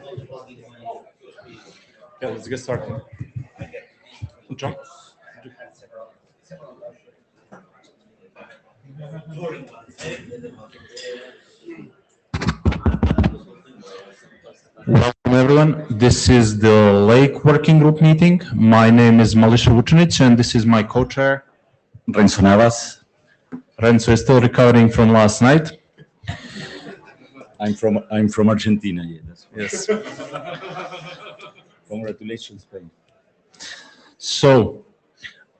Okay, let's get started. John? Welcome everyone. This is the Lake Working Group meeting. My name is Malisha Vucinic and this is my co-chair, Renzo Navas. Renzo is still recovering from last night. I'm from Argentina. Yeah, Yes. Congratulations, Spain. So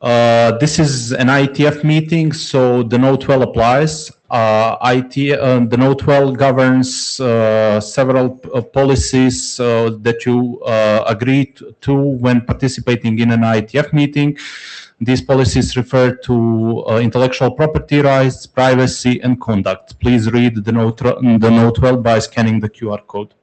this is an IETF meeting, so the Note 12 applies. The Note 12 governs several policies that you agreed to when participating in an IETF meeting. These policies refer to intellectual property rights, privacy, and conduct. Please read the Note 12 by scanning the QR code.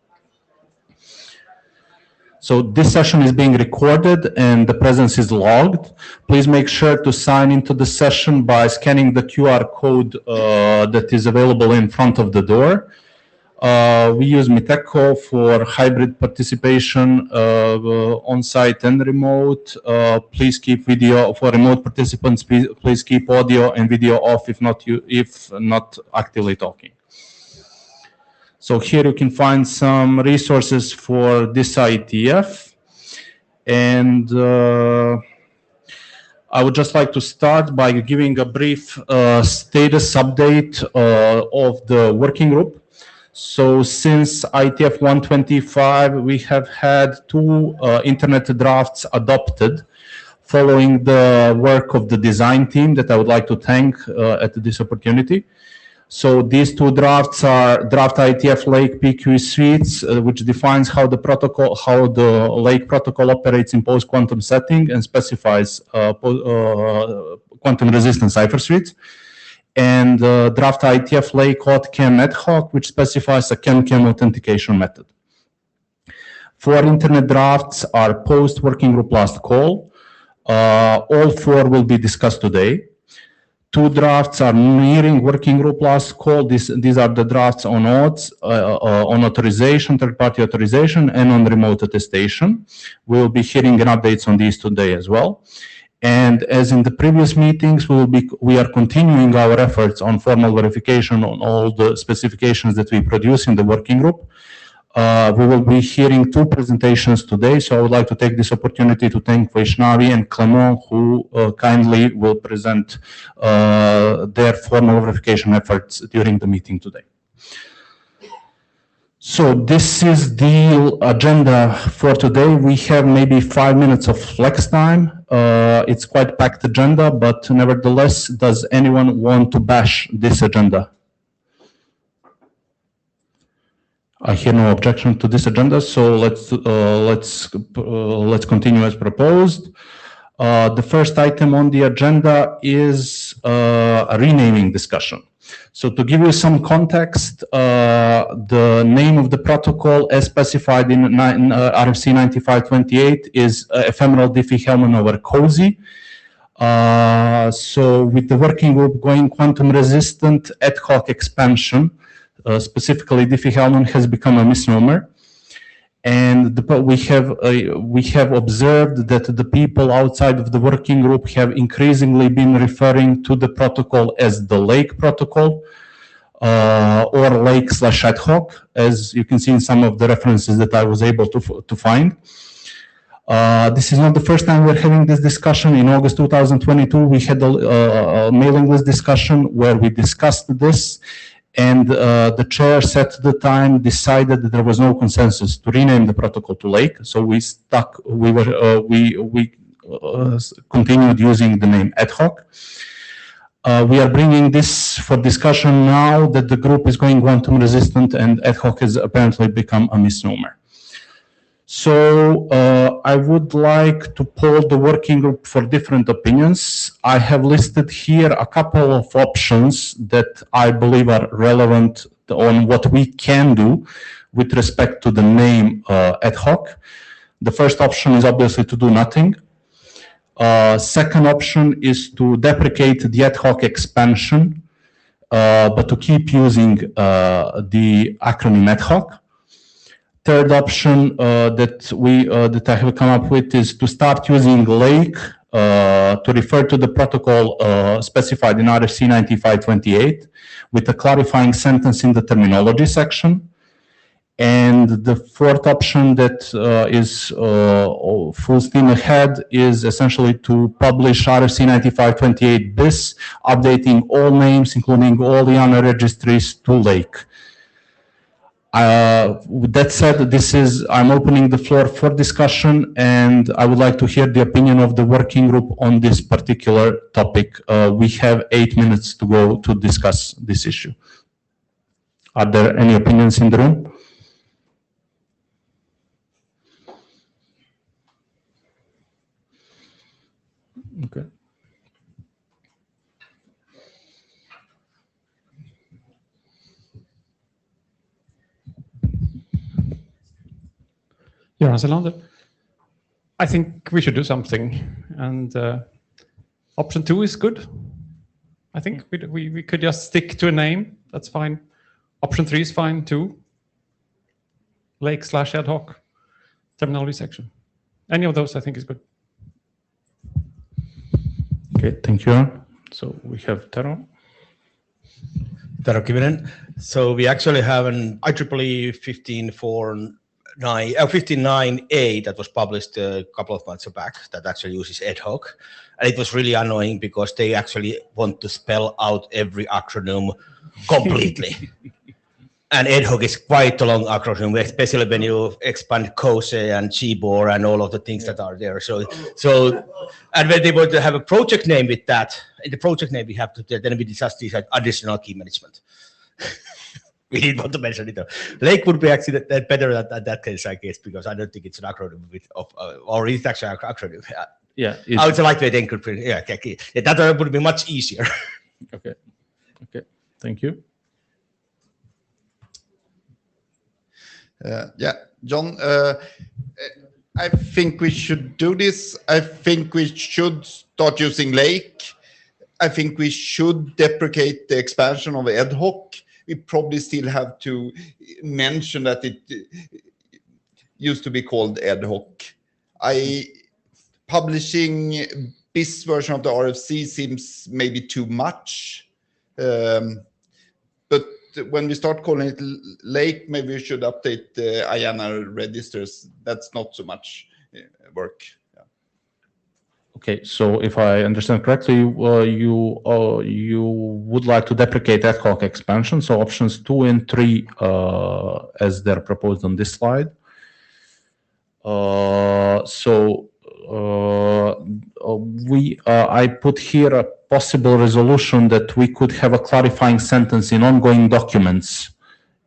So this session is being recorded and the presence is logged. Please make sure to sign into the session by scanning the QR code that is available in front of the door. We use Miteco for hybrid participation on-site and remote. Please keep video for remote participants. Please keep audio and video off if not actively talking. So here you can find some resources for this IETF. And I would just like to start by giving a brief status update of the working group. So since IETF 125, we have had 2 internet drafts adopted following the work of the design team that I would like to thank at this opportunity. So these 2 drafts are draft IETF Lake PQ suites, which defines how the Lake protocol operates in post-quantum setting and specifies quantum-resistant cipher suites, and draft IETF Lake AuthCam ad hoc, which specifies a CAM-CAM authentication method. 4 internet drafts are post-working group last call. All 4 will be discussed today. 2 drafts are nearing working group last call. These are the drafts on OATS, on authorization, third-party authorization, and on remote attestation. We'll be hearing updates on these today as well. And as in the previous meetings, we are continuing our efforts on formal verification on all the specifications that we produce in the working group. We will be hearing 2 presentations today, so I would like to take this opportunity to thank Vaishnavi and Clement, who kindly will present their formal verification efforts during the meeting today. So this is the agenda for today. We have maybe 5 minutes of flex time. It's quite packed agenda, but nevertheless, does anyone want to bash this agenda? I hear no objection to this agenda, so let's continue as proposed. The first item on the agenda is a renaming discussion. So to give you some context, the name of the protocol as specified in RFC 9528 is ephemeral Diffie-Hellman over COSY. So with the working group going quantum resistant ad hoc expansion, specifically Diffie-Hellman has become a misnomer. And we have observed that the people outside of the working group have increasingly been referring to the protocol as the Lake protocol or Lake/ad hoc, as you can see in some of the references that I was able to find. This is not the first time we're having this discussion. In August 2022, we had a mailing list discussion where we discussed this. And the chair at the time decided that there was no consensus to rename the protocol to Lake, so we continued using the name ad hoc. We are bringing this for discussion now that the group is going quantum resistant and ad hoc has apparently become a misnomer. So I would like to poll the working group for different opinions. I have listed here a couple of options that I believe are relevant on what we can do with respect to the name ad hoc. The first option is obviously to do nothing. Second option is to deprecate the ad hoc expansion, but to keep using the acronym ad hoc. Third option that I have come up with is to start using Lake to refer to the protocol specified in RFC 9528 with a clarifying sentence in the terminology section. And the fourth option that is full steam ahead is essentially to publish RFC 9528 bis, updating all names, including all the IANA registries, to Lake. With that said, I'm opening the floor for discussion, and I would like to hear the opinion of the working group on this particular topic. We have 8 minutes to go to discuss this issue. Are there any opinions in the room? Okay. Yeah, Zelander. I think we should do something, and option 2 is good. I think we could just stick to a name. That's fine. Option 3 is fine too. Lake/ad hoc terminology section. Any of those I think is good. Okay, thank you. So we have Tero. Tero Kivinen. So we actually have an IEEE 159A that was published a couple of months back that actually uses ad hoc. And it was really annoying because they actually want to spell out every acronym completely. And ad hoc is quite a long acronym, especially when you expand COSE and GBOR and all of the things that are there. So, and when they want to have a project name with that, in the project name we have to, then we discuss these additional key management. We didn't want to mention it though. Lake would be actually better at that case, I guess, because I don't think it's an acronym or it's actually an acronym. Yeah. It's a lightweight encryption. Yeah, that would be much easier. Okay. Okay. Thank you. Yeah, John, I think we should do this. I think we should start using Lake. I think we should deprecate the expansion of ad hoc. We probably still have to mention that it used to be called ad hoc. Publishing this version of the RFC seems maybe too much. But when we start calling it Lake, maybe we should update the IANA registers. That's not so much work. Yeah. Okay, so if I understand correctly, you would like to deprecate ad hoc expansion, so options 2 and 3 as they're proposed on this slide. I put here a possible resolution that we could have a clarifying sentence in ongoing documents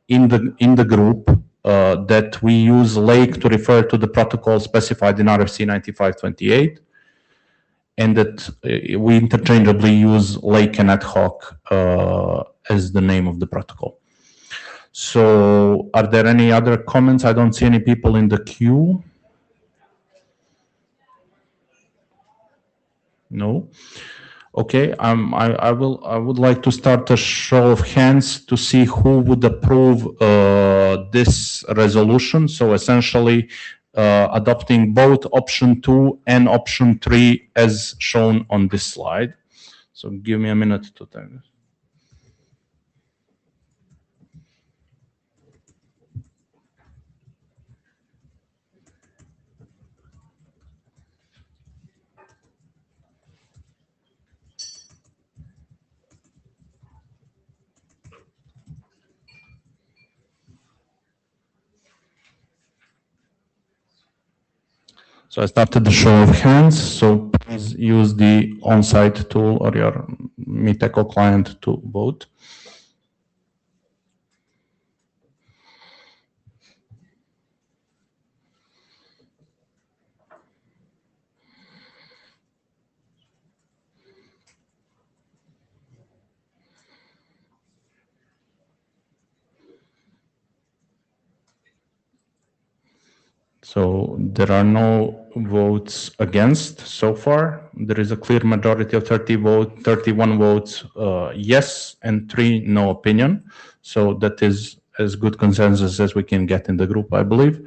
in the group that we use Lake to refer to the protocol specified in RFC 9528, and that we interchangeably use Lake and ad hoc as the name of the protocol. So are there any other comments? I don't see any people in the queue. No. Okay. I would like to start a show of hands to see who would approve this resolution. So essentially, adopting both option 2 and option 3 as shown on this slide. So give me a minute to tell you. So I started the show of hands. So please use the on-site tool or your Meetecho client to vote. So there are no votes against so far. There is a clear majority of 31 votes yes, and 3 no opinion. So that is as good consensus as we can get in the group, I believe.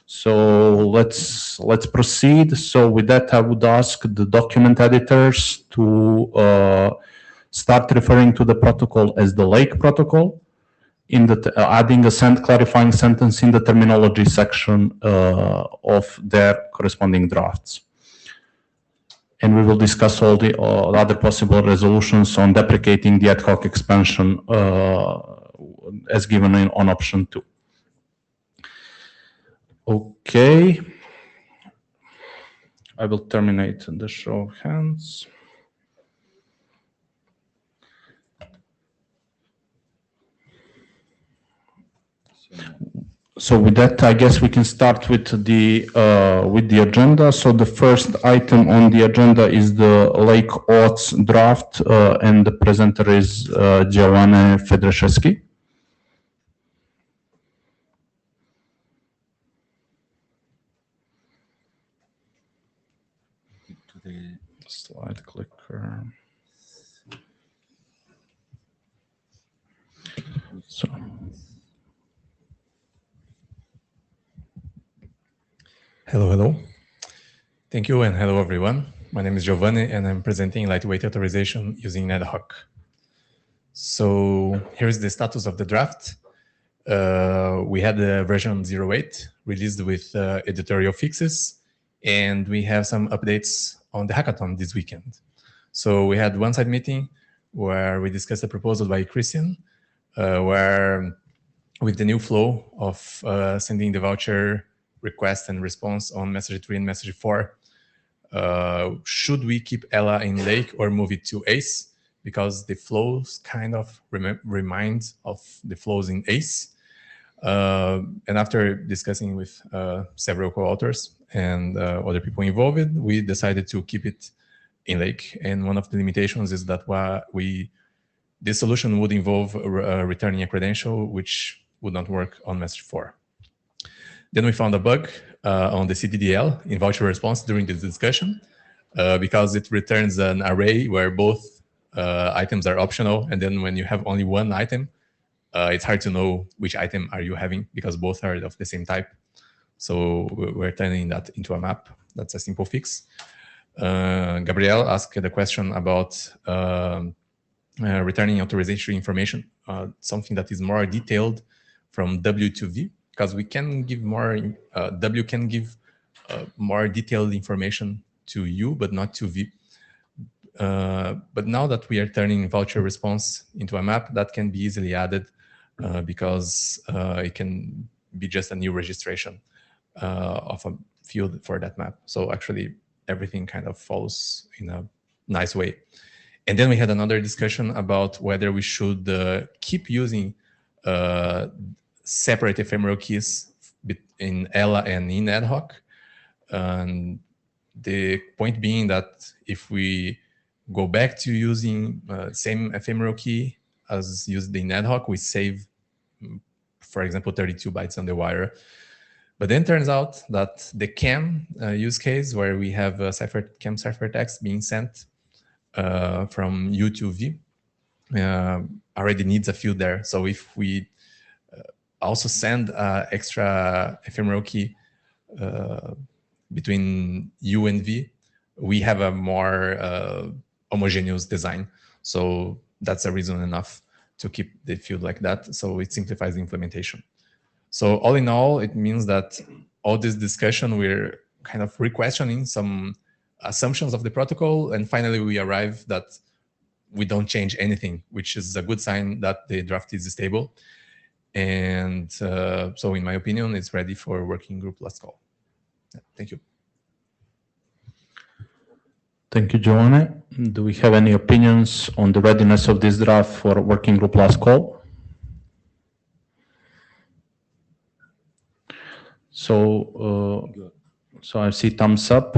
So let's proceed. So with that, I would ask the document editors to start referring to the protocol as the Lake protocol, in the adding a clarifying sentence in the terminology section of their corresponding drafts. And we will discuss all the other possible resolutions on deprecating the ad hoc expansion as given on option 2. Okay. I will terminate the show of hands. So with that, I guess we can start with the agenda. So the first item on the agenda is the Lake Auths draft, and the presenter is Giovanni Fedraszewski. Slide clicker. So. Hello. Thank you, and hello, everyone. My name is Giovanni, and I'm presenting lightweight authorization using ad hoc. So here's the status of the draft. We had the version 08 released with editorial fixes, and we have some updates on the hackathon this weekend. So we had one side meeting where we discussed a proposal by Christian, where with the new flow of sending the voucher request and response on message 3 and message 4, should we keep Ella in Lake or move it to ACE? Because the flows kind of remind of the flows in ACE. And after discussing with several co-authors and other people involved, we decided to keep it in Lake. And one of the limitations is that this solution would involve returning a credential, which would not work on message 4. Then we found a bug on the CDDL in voucher response during the discussion because it returns an array where both items are optional. And then when you have only one item, it's hard to know which item are you having because both are of the same type. So we're turning that into a map. That's a simple fix. Gabrielle asked the question about returning authorization information, something that is more detailed from W to V. Because we can give more, W can give more detailed information to U, but not to V. But now that we are turning voucher response into a map, that can be easily added because it can be just a new registration of a field for that map. So actually, everything kind of follows in a nice way. And then we had another discussion about whether we should keep using separate ephemeral keys in Ella and in ad hoc. And the point being that if we go back to using same ephemeral key as used in ad hoc, we save, for example, 32 bytes on the wire. But then turns out that the CAM use case where we have a CAM ciphertext being sent from U to V already needs a field there. So if we also send extra ephemeral key between U and V, we have a more homogeneous design. So that's a reason enough to keep the field like that. So it simplifies the implementation. So all in all, it means that all this discussion, we're kind of re-questioning some assumptions of the protocol. And finally, we arrive that we don't change anything, which is a good sign that the draft is stable. And so in my opinion, it's ready for working group last call. Yeah, thank you. Thank you, Giovanni. Do we have any opinions on the readiness of this draft for working group last call? So I see thumbs up.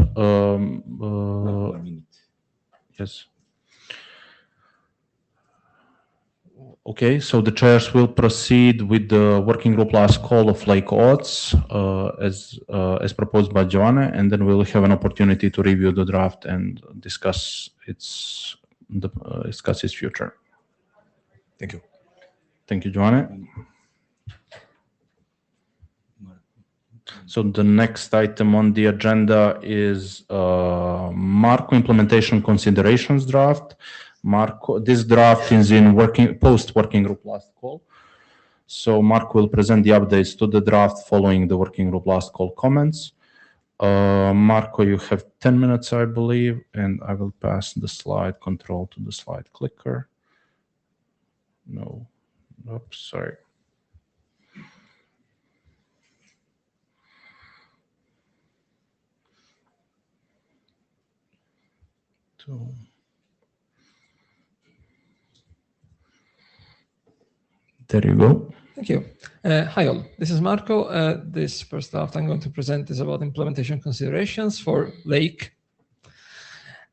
Yes. Okay, so the chairs will proceed with the working group last call of Lake Auths as proposed by Giovanni, and then we'll have an opportunity to review the draft and discuss its future. Thank you. Thank you, Giovanni. So the next item on the agenda is Marco implementation considerations draft. Marco, this draft is in post working group last call. So Marco will present the updates to the draft following the working group last call comments. Marco, you have 10 minutes, I believe, and I will pass the slide control to the slide clicker. No, oops, sorry. There you go. Thank you. Hi all, this is Marco. This first draft I'm going to present is about implementation considerations for Lake.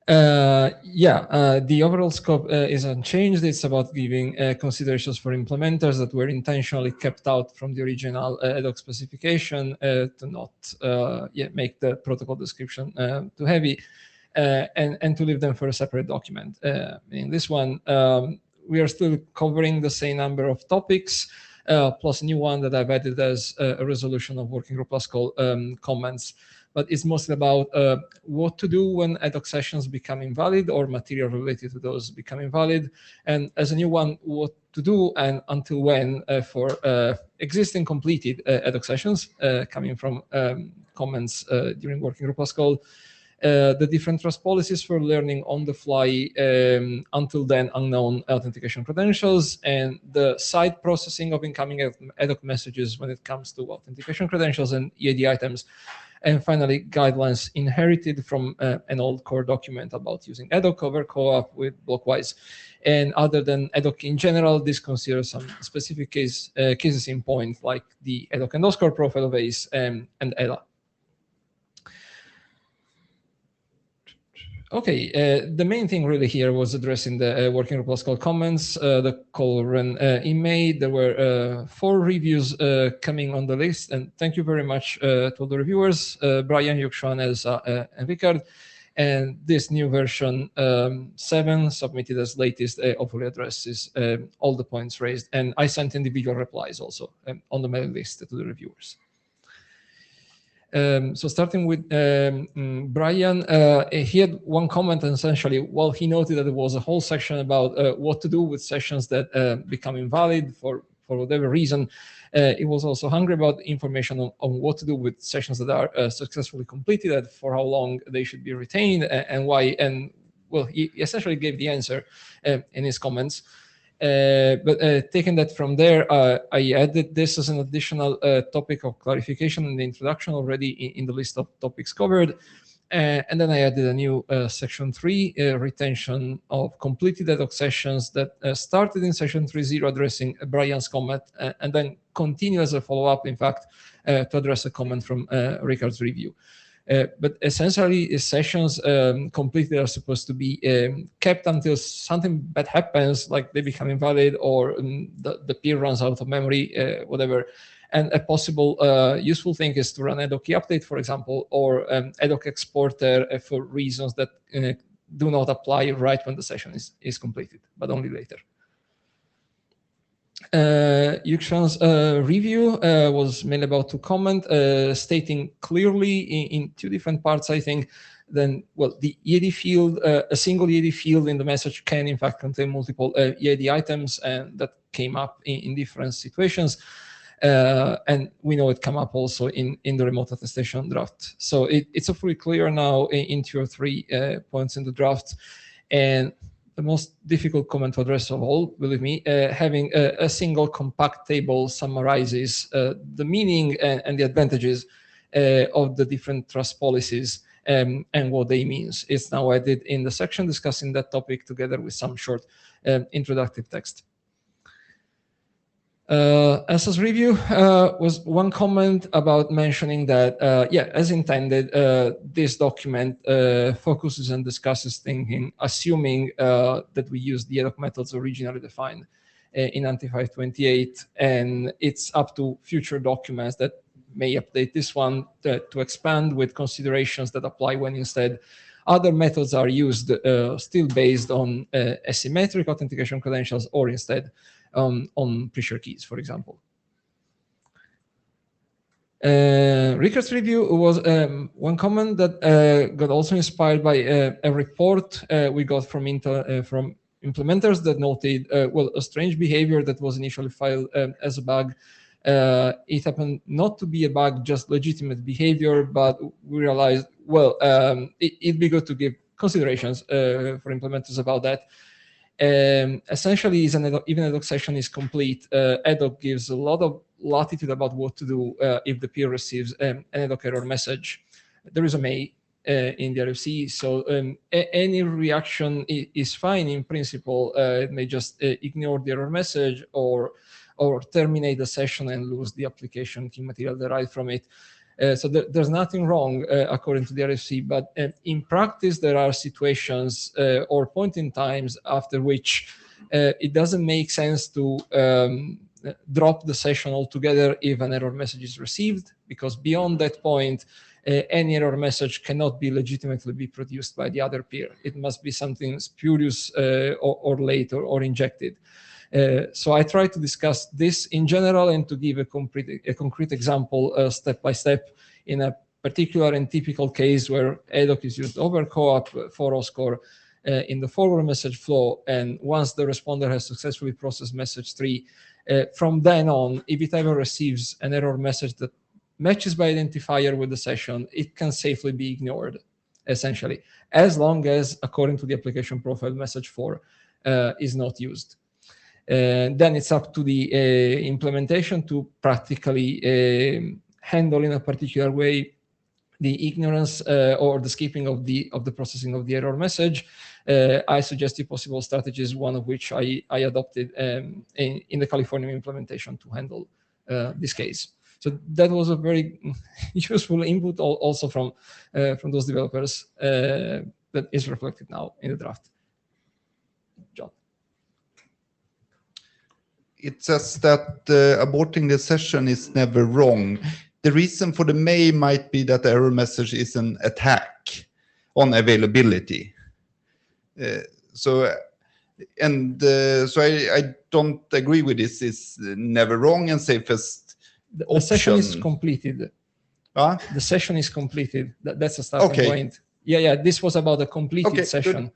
The overall scope is unchanged. It's about giving considerations for implementers that were intentionally kept out from the original ad hoc specification to not make the protocol description too heavy and to leave them for a separate document. In this one, we are still covering the same number of topics, plus a new one that I've added as a resolution of working group last call comments. But it's mostly about what to do when ad hoc sessions become invalid or material related to those become invalid. And as a new one, what to do and until when for existing completed ad hoc sessions coming from comments during working group last call. The different trust policies for learning on the fly until then unknown authentication credentials, and the side processing of incoming ad hoc messages when it comes to authentication credentials and EAD items. And finally, guidelines inherited from an old core document about using ad hoc over co-op with blockwise. And other than ad hoc in general, this considers some specific cases in point, like the ad hoc endoscore profile of ACE and ELA. Okay, the main thing really here was addressing the working group last call comments. The call ran in May. There were 4 reviews coming on the list, and thank you very much to all the reviewers, Brian, Yukshan, Elsa, and Ricard. And this new version 7, submitted as latest, hopefully addresses all the points raised. And I sent individual replies also on the mail list to the reviewers. So starting with Brian, he had one comment, and essentially, well, he noted that there was a whole section about what to do with sessions that become invalid for whatever reason. He was also hungry about information on what to do with sessions that are successfully completed, and for how long they should be retained, and why. And well, he essentially gave the answer in his comments. But taking that from there, I added this as an additional topic of clarification in the introduction already in the list of topics covered. And then I added a new section 3, retention of completed ad hoc sessions that started in section 3.0 addressing Brian's comment, and then continue as a follow-up, in fact, to address a comment from Ricard's review. But essentially, sessions completed are supposed to be kept until something bad happens, like they become invalid or the peer runs out of memory, whatever. And a possible useful thing is to run ad hoc key update, for example, or ad hoc exporter for reasons that do not apply right when the session is completed, but only later. Yukshan's review was mainly about to comment, stating clearly in 2 different parts, I think, then, well, the EAD field, a single EAD field in the message can, in fact, contain multiple EAD items, and that came up in different situations. And we know it came up also in the remote attestation draft. So it's hopefully clear now in 2 or 3 points in the draft. And the most difficult comment to address of all, believe me, having a single compact table summarizes the meaning and the advantages of the different trust policies and what they mean. It's now added in the section discussing that topic together with some short introductive text. Elsa's review was one comment about mentioning that, as intended, this document focuses and discusses thinking, assuming that we use the ad hoc methods originally defined in Anti 528, and it's up to future documents that may update this one to expand with considerations that apply when instead other methods are used, still based on asymmetric authentication credentials, or instead on pre-share keys, for example. Rickard's review was one comment that got also inspired by a report we got from implementers that noted, well, a strange behavior that was initially filed as a bug. It happened not to be a bug, just legitimate behavior, but we realized, well, it'd be good to give considerations for implementers about that. Essentially, even ad hoc session is complete, ad hoc gives a lot of latitude about what to do if the peer receives an ad hoc error message. There is a may in the RFC, so any reaction is fine in principle. It may just ignore the error message or terminate the session and lose the application key material derived from it. So there's nothing wrong according to the RFC, but in practice, there are situations or point in times after which it doesn't make sense to drop the session altogether if an error message is received, because beyond that point, any error message cannot be legitimately be produced by the other peer. It must be something spurious or late or injected. So I try to discuss this in general and to give a concrete example step by step in a particular and typical case where ad hoc is used over co-op for OSCORE in the forward message flow. And once the responder has successfully processed message 3, from then on, if it ever receives an error message that matches by identifier with the session, it can safely be ignored, essentially, as long as, according to the application profile, message 4 is not used. Then it's up to the implementation to practically handle in a particular way the ignorance or the skipping of the processing of the error message. I suggested possible strategies, one of which I adopted in the California implementation to handle this case. So that was a very useful input also from those developers that is reflected now in the draft. John. It says that aborting the session is never wrong. The reason for the may might be that the error message is an attack on availability. So I don't agree with this. It's never wrong and safest option. The session is completed. The session is completed. That's a starting point. Yeah. This was about a completed session.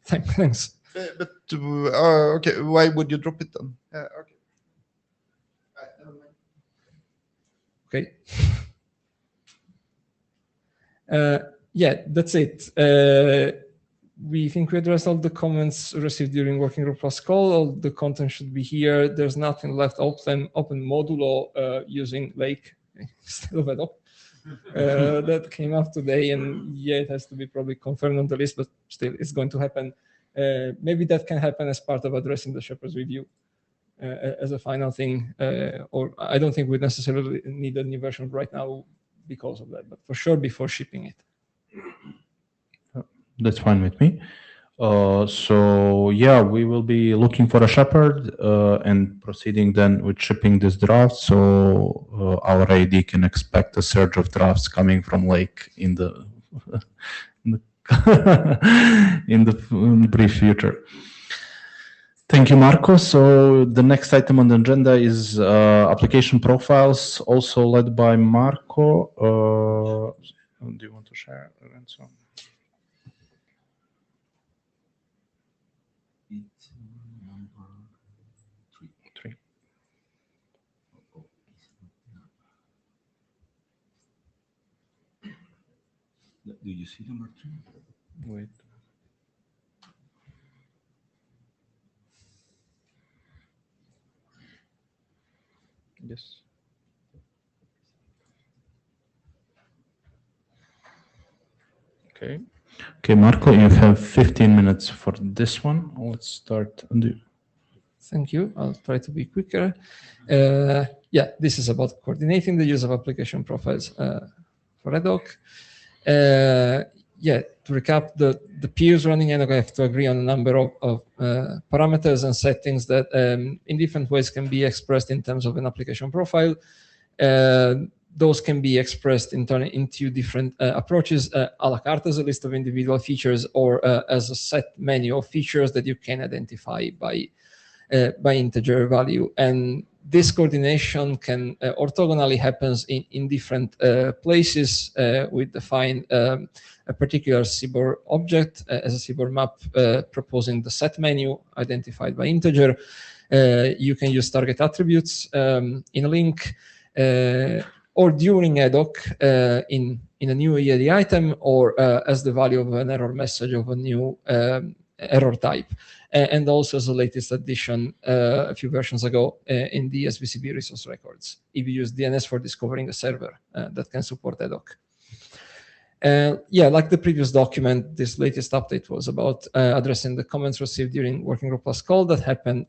Thanks. But okay, why would you drop it then? Okay. Yeah, that's it. We think we addressed all the comments received during working group plus call. All the content should be here. There's nothing left open modulo using Lake instead of ad hoc. That came up today, and yeah, it has to be probably confirmed on the list, but still, it's going to happen. Maybe that can happen as part of addressing the Shepherd's review as a final thing, or I don't think we necessarily need a new version right now because of that, but for sure before shipping it. That's fine with me. So yeah, we will be looking for a Shepherd and proceeding then with shipping this draft. So our AD can expect a surge of drafts coming from Lake in the in the brief future. Thank you, Marco. So the next item on the agenda is application profiles, also led by Marco. Do you want to share? Three. Do you see number 3? Wait. Yes. Okay. Okay, Marco, you have 15 minutes for this one. Let's start. Thank you. I'll try to be quicker. Yeah, this is about coordinating the use of application profiles for ad hoc. Yeah, to recap, the peers running ad hoc have to agree on a number of parameters and settings that in different ways can be expressed in terms of an application profile. Those can be expressed into different approaches, a la carte as a list of individual features, or as a set menu of features that you can identify by integer value. And this coordination can orthogonally happens in different places. We define a particular CBOR object as a CBOR map proposing the set menu identified by integer. You can use target attributes in a link or during ad hoc in a new EAD item, or as the value of an error message of a new error type. And also as the latest addition a few versions ago in the SBCB resource records, if you use DNS for discovering a server that can support ad hoc. Yeah, like the previous document, this latest update was about addressing the comments received during Working Group Plus call that happened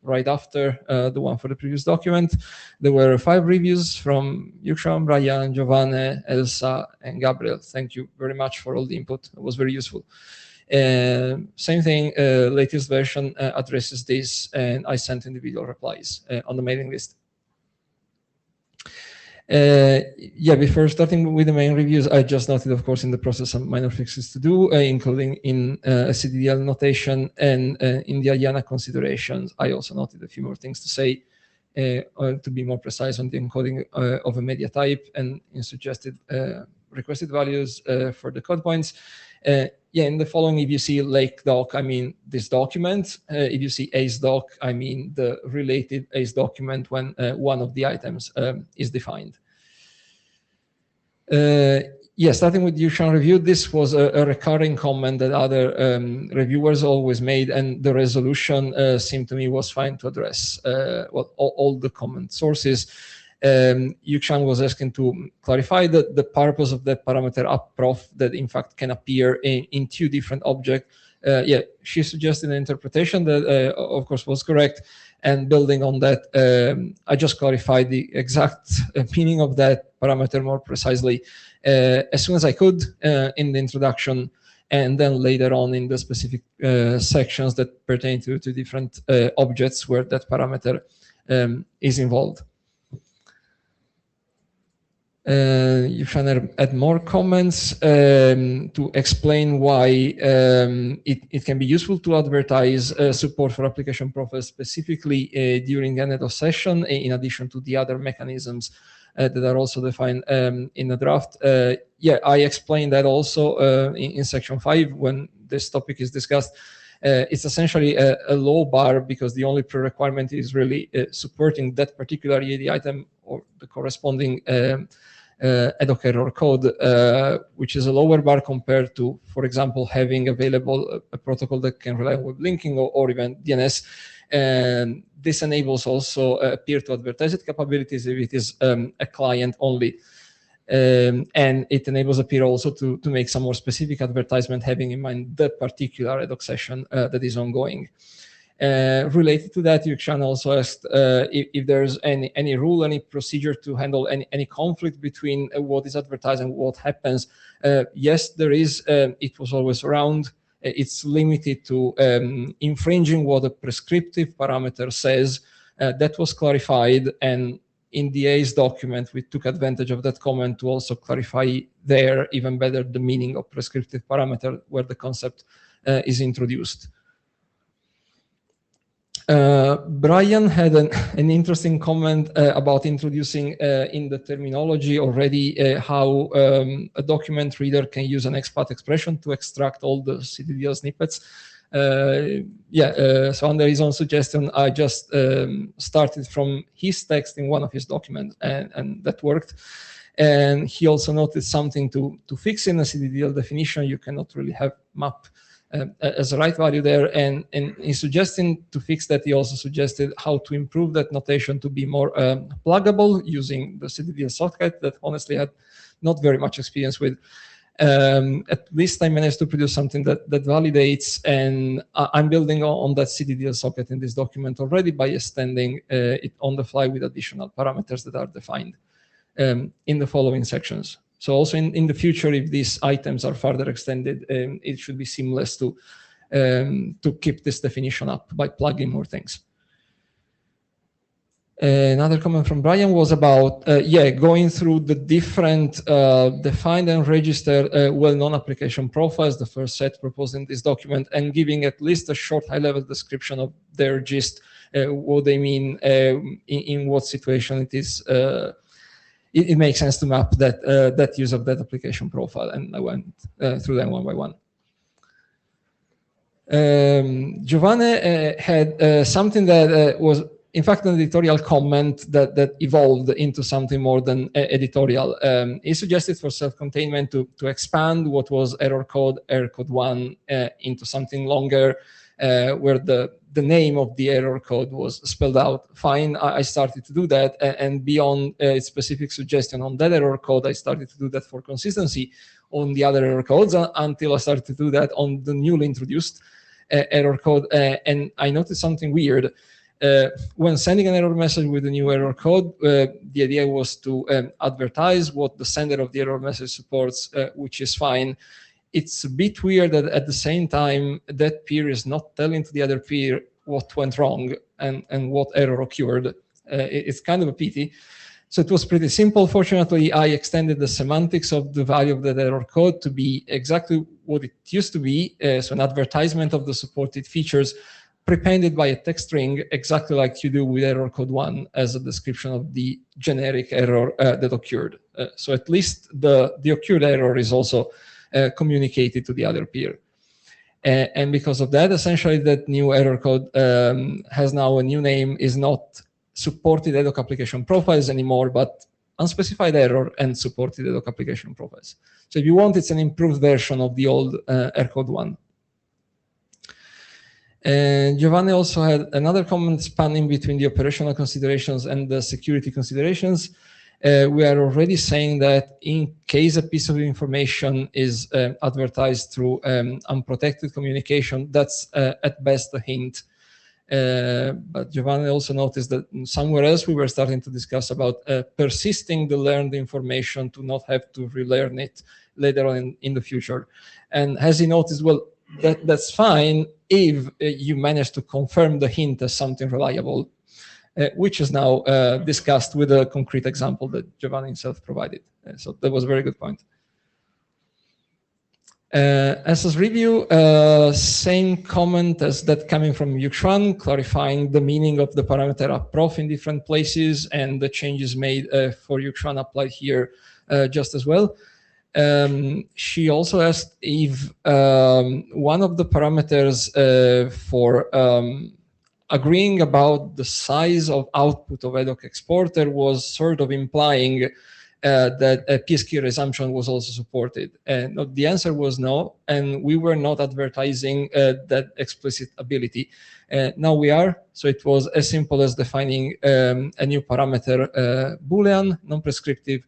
right after the one for the previous document. There were 5 reviews from Yukshan, Brian, Giovanni, Elsa, and Gabriel. Thank you very much for all the input. It was very useful. Same thing, latest version addresses this, and I sent individual replies on the mailing list. Yeah, before starting with the main reviews, I just noted, of course, in the process some minor fixes to do, including in CDDL notation and in the IANA considerations. I also noted a few more things to say to be more precise on the encoding of a media type and in suggested requested values for the code points. Yeah, in the following, if you see Lake Doc, I mean this document. If you see ACE Doc, I mean the related ACE document when one of the items is defined. Yeah, starting with Yushan review, this was a recurring comment that other reviewers always made, and the resolution seemed to me was fine to address well, all the comment sources. Yukshan was asking to clarify the purpose of that parameter upprof that in fact can appear in 2 different objects. Yeah, she suggested an interpretation that of course was correct, and building on that, I just clarified the exact meaning of that parameter more precisely as soon as I could in the introduction, and then later on in the specific sections that pertain to different objects where that parameter is involved. You can add more comments to explain why it can be useful to advertise support for application profiles specifically during an EDO session, in addition to the other mechanisms that are also defined in the draft. Yeah, I explained that also in section 5 when this topic is discussed. It's essentially a low bar because the only pre-requirement is really supporting that particular EAD item or the corresponding ad hoc error code, which is a lower bar compared to, for example, having available a protocol that can rely on web linking or even DNS. And this enables also peer to advertise it capabilities if it is a client only. And it enables a peer also to make some more specific advertisement, having in mind the particular ad hoc session that is ongoing. Related to that, Yukshan also asked if there's any rule, any procedure to handle any conflict between what is advertised and what happens. Yes, there is. It was always around. It's limited to infringing what a prescriptive parameter says. That was clarified, and in the ACE document, we took advantage of that comment to also clarify there even better the meaning of prescriptive parameter where the concept is introduced. Brian had an interesting comment about introducing in the terminology already how a document reader can use an expat expression to extract all the CDDL snippets. Yeah, so under his own suggestion, I just started from his text in one of his documents, and that worked. And he also noted something to fix in a CDDL definition. You cannot really have map as a right value there, and in suggesting to fix that, he also suggested how to improve that notation to be more pluggable using the CDDL socket that honestly I had not very much experience with. At least I managed to produce something that validates, and I'm building on that CDDL socket in this document already by extending it on the fly with additional parameters that are defined in the following sections. So also in the future, if these items are further extended, it should be seamless to keep this definition up by plugging more things. Another comment from Brian was about, going through the different defined and registered well-known application profiles, the first set proposed in this document, and giving at least a short high-level description of their gist what they mean, in what situation it is. It makes sense to map that use of that application profile, and I went through them one by one. Giovanni had something that was, in fact, an editorial comment that evolved into something more than editorial. He suggested for self-containment to expand what was error code 1 into something longer, where the name of the error code was spelled out. Fine, I started to do that, and beyond a specific suggestion on that error code, I started to do that for consistency on the other error codes until I started to do that on the newly introduced error code. And I noticed something weird. When sending an error message with a new error code, the idea was to advertise what the sender of the error message supports, which is fine. It's a bit weird that at the same time, that peer is not telling to the other peer what went wrong and what error occurred. It's kind of a pity. So it was pretty simple. Fortunately, I extended the semantics of the value of that error code to be exactly what it used to be. So an advertisement of the supported features prepended by a text string, exactly like you do with error code 1 as a description of the generic error that occurred. So at least the occurred error is also communicated to the other peer. And because of that, essentially that new error code has now a new name, is not supported ad hoc application profiles anymore, but unspecified error and supported ad hoc application profiles. So if you want, it's an improved version of the old error code 1. And Giovanni also had another comment spanning between the operational considerations and the security considerations. We are already saying that in case a piece of information is advertised through unprotected communication, that's at best a hint. But Giovanni also noticed that somewhere else we were starting to discuss about persisting the learned information to not have to relearn it later on in the future. And as he noticed, well, that's fine if you manage to confirm the hint as something reliable, which is now discussed with a concrete example that Giovanni himself provided. So that was a very good point. As review, same comment as that coming from Yuxuan, clarifying the meaning of the parameter approf in different places, and the changes made for Yuxuan applied here just as well. She also asked if one of the parameters for agreeing about the size of output of ad hoc exporter was sort of implying that a PSK resumption was also supported. And the answer was no, and we were not advertising that explicit ability. Now we are, so it was as simple as defining a new parameter, Boolean, non-prescriptive,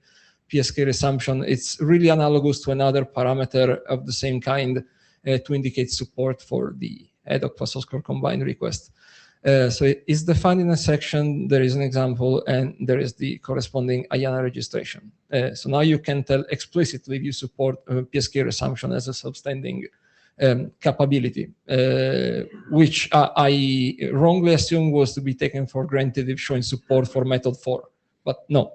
PSK resumption. It's really analogous to another parameter of the same kind to indicate support for the ad hoc plus score combined request. So it is defined in a section, there is an example, and there is the corresponding IANA registration. So now you can tell explicitly if you support PSK resumption as a substanding capability, which I wrongly assumed was to be taken for granted if showing support for method 4, but no.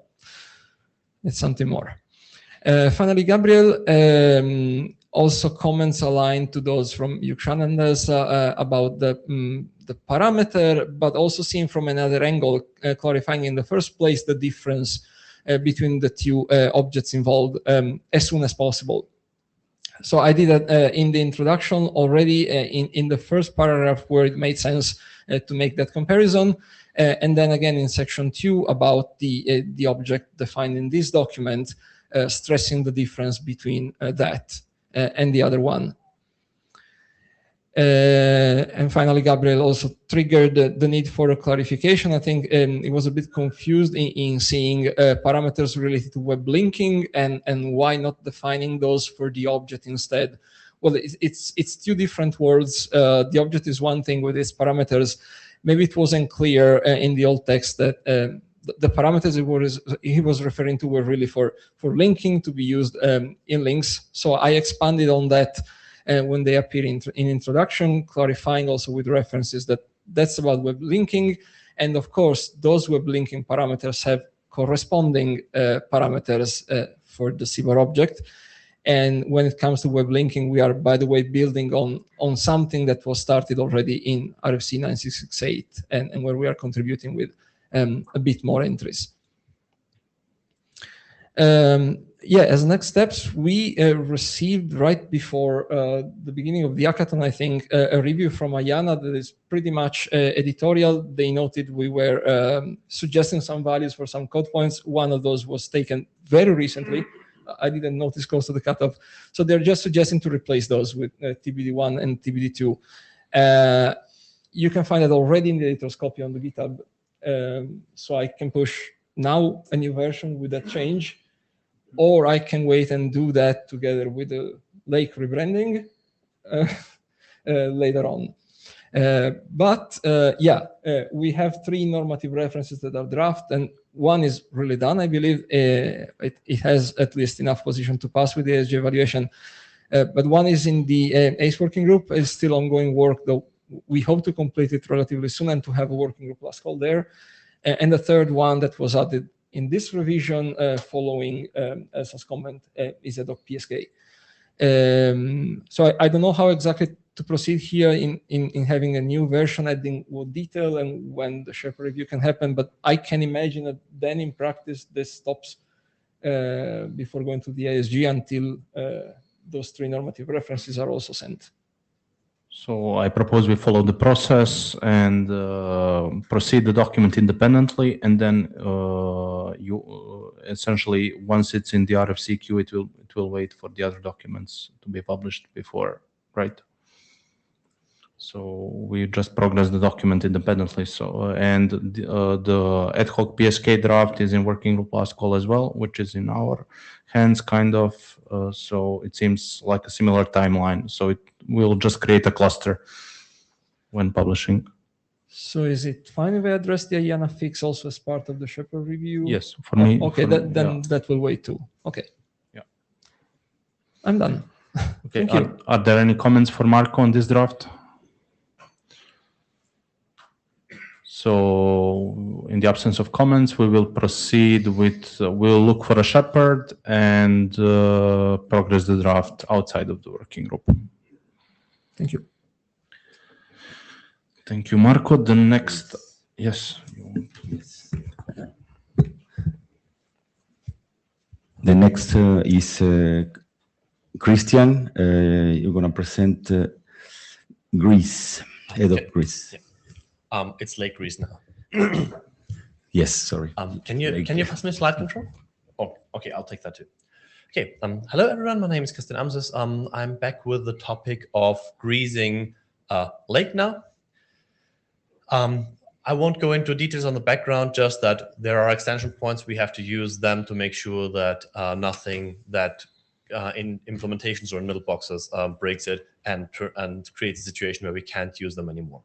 It's something more. Finally, Gabriel also comments aligned to those from Yuxuan and us about the parameter, but also seen from another angle, clarifying in the first place the difference between the two objects involved as soon as possible. So I did that in the introduction already in the first paragraph where it made sense to make that comparison. And then again in section 2 about the object defined in this document, stressing the difference between that and the other one. And finally, Gabriel also triggered the need for a clarification. I think it was a bit confused in seeing parameters related to web linking and why not defining those for the object instead. Well, it's two different words. The object is one thing with its parameters. Maybe it wasn't clear in the old text that the parameters he was referring to were really for linking to be used in links. So I expanded on that when they appear in introduction, clarifying also with references that that's about web linking. And of course, those web linking parameters have corresponding parameters for the CBAR object. And when it comes to web linking, we are, by the way, building on something that was started already in RFC 9668, and where we are contributing with a bit more entries. Yeah, as next steps, we received right before the beginning of the hackathon, I think, a review from IANA that is pretty much editorial. They noted we were suggesting some values for some code points. One of those was taken very recently. I didn't notice close to the cutoff. So they're just suggesting to replace those with TBD1 and TBD2. You can find it already in the editor's copy on the GitHub. So I can push now a new version with that change, or I can wait and do that together with the Lake rebranding later on. But we have 3 normative references that are draft, and one is really done, I believe. It has at least enough position to pass with the ASG evaluation. But one is in the ACE working group. It's still ongoing work, though we hope to complete it relatively soon and to have a working group last call there. And the third one that was added in this revision following Elsa's comment is ad hoc PSK. So I don't know how exactly to proceed here in having a new version, adding more detail and when the Sherpa review can happen, but I can imagine that then in practice this stops before going to the ASG until those 3 normative references are also sent. So I propose we follow the process and proceed the document independently, and then you essentially, once it's in the RFC queue, it will wait for the other documents to be published before, right? So we just progress the document independently. So and the ad hoc PSK draft is in working group last call as well, which is in our hands, kind of. So it seems like a similar timeline. So it will just create a cluster when publishing. So is it fine if I address the IANA fix also as part of the Sherpa review? Yes, for me. Okay, that will wait too. Okay. Yeah. I'm done. Okay. Thank you. Are there any comments for Marco on this draft? So in the absence of comments, we will proceed with, we'll look for a shepherd and progress the draft outside of the working group. Thank you. Thank you, Marco. The next, yes. The next is Christian. You're going to present Greece, head of Greece. Yeah. It's Lake Greece now. Yes, sorry. Can you pass me a slide control? Oh, okay, I'll take that too. Okay. Hello everyone. My name is Christian Amses. I'm back with the topic of greasing Lake now. I won't go into details on the background, just that there are extension points. We have to use them to make sure that nothing that in implementations or in middle boxes breaks it and creates a situation where we can't use them anymore.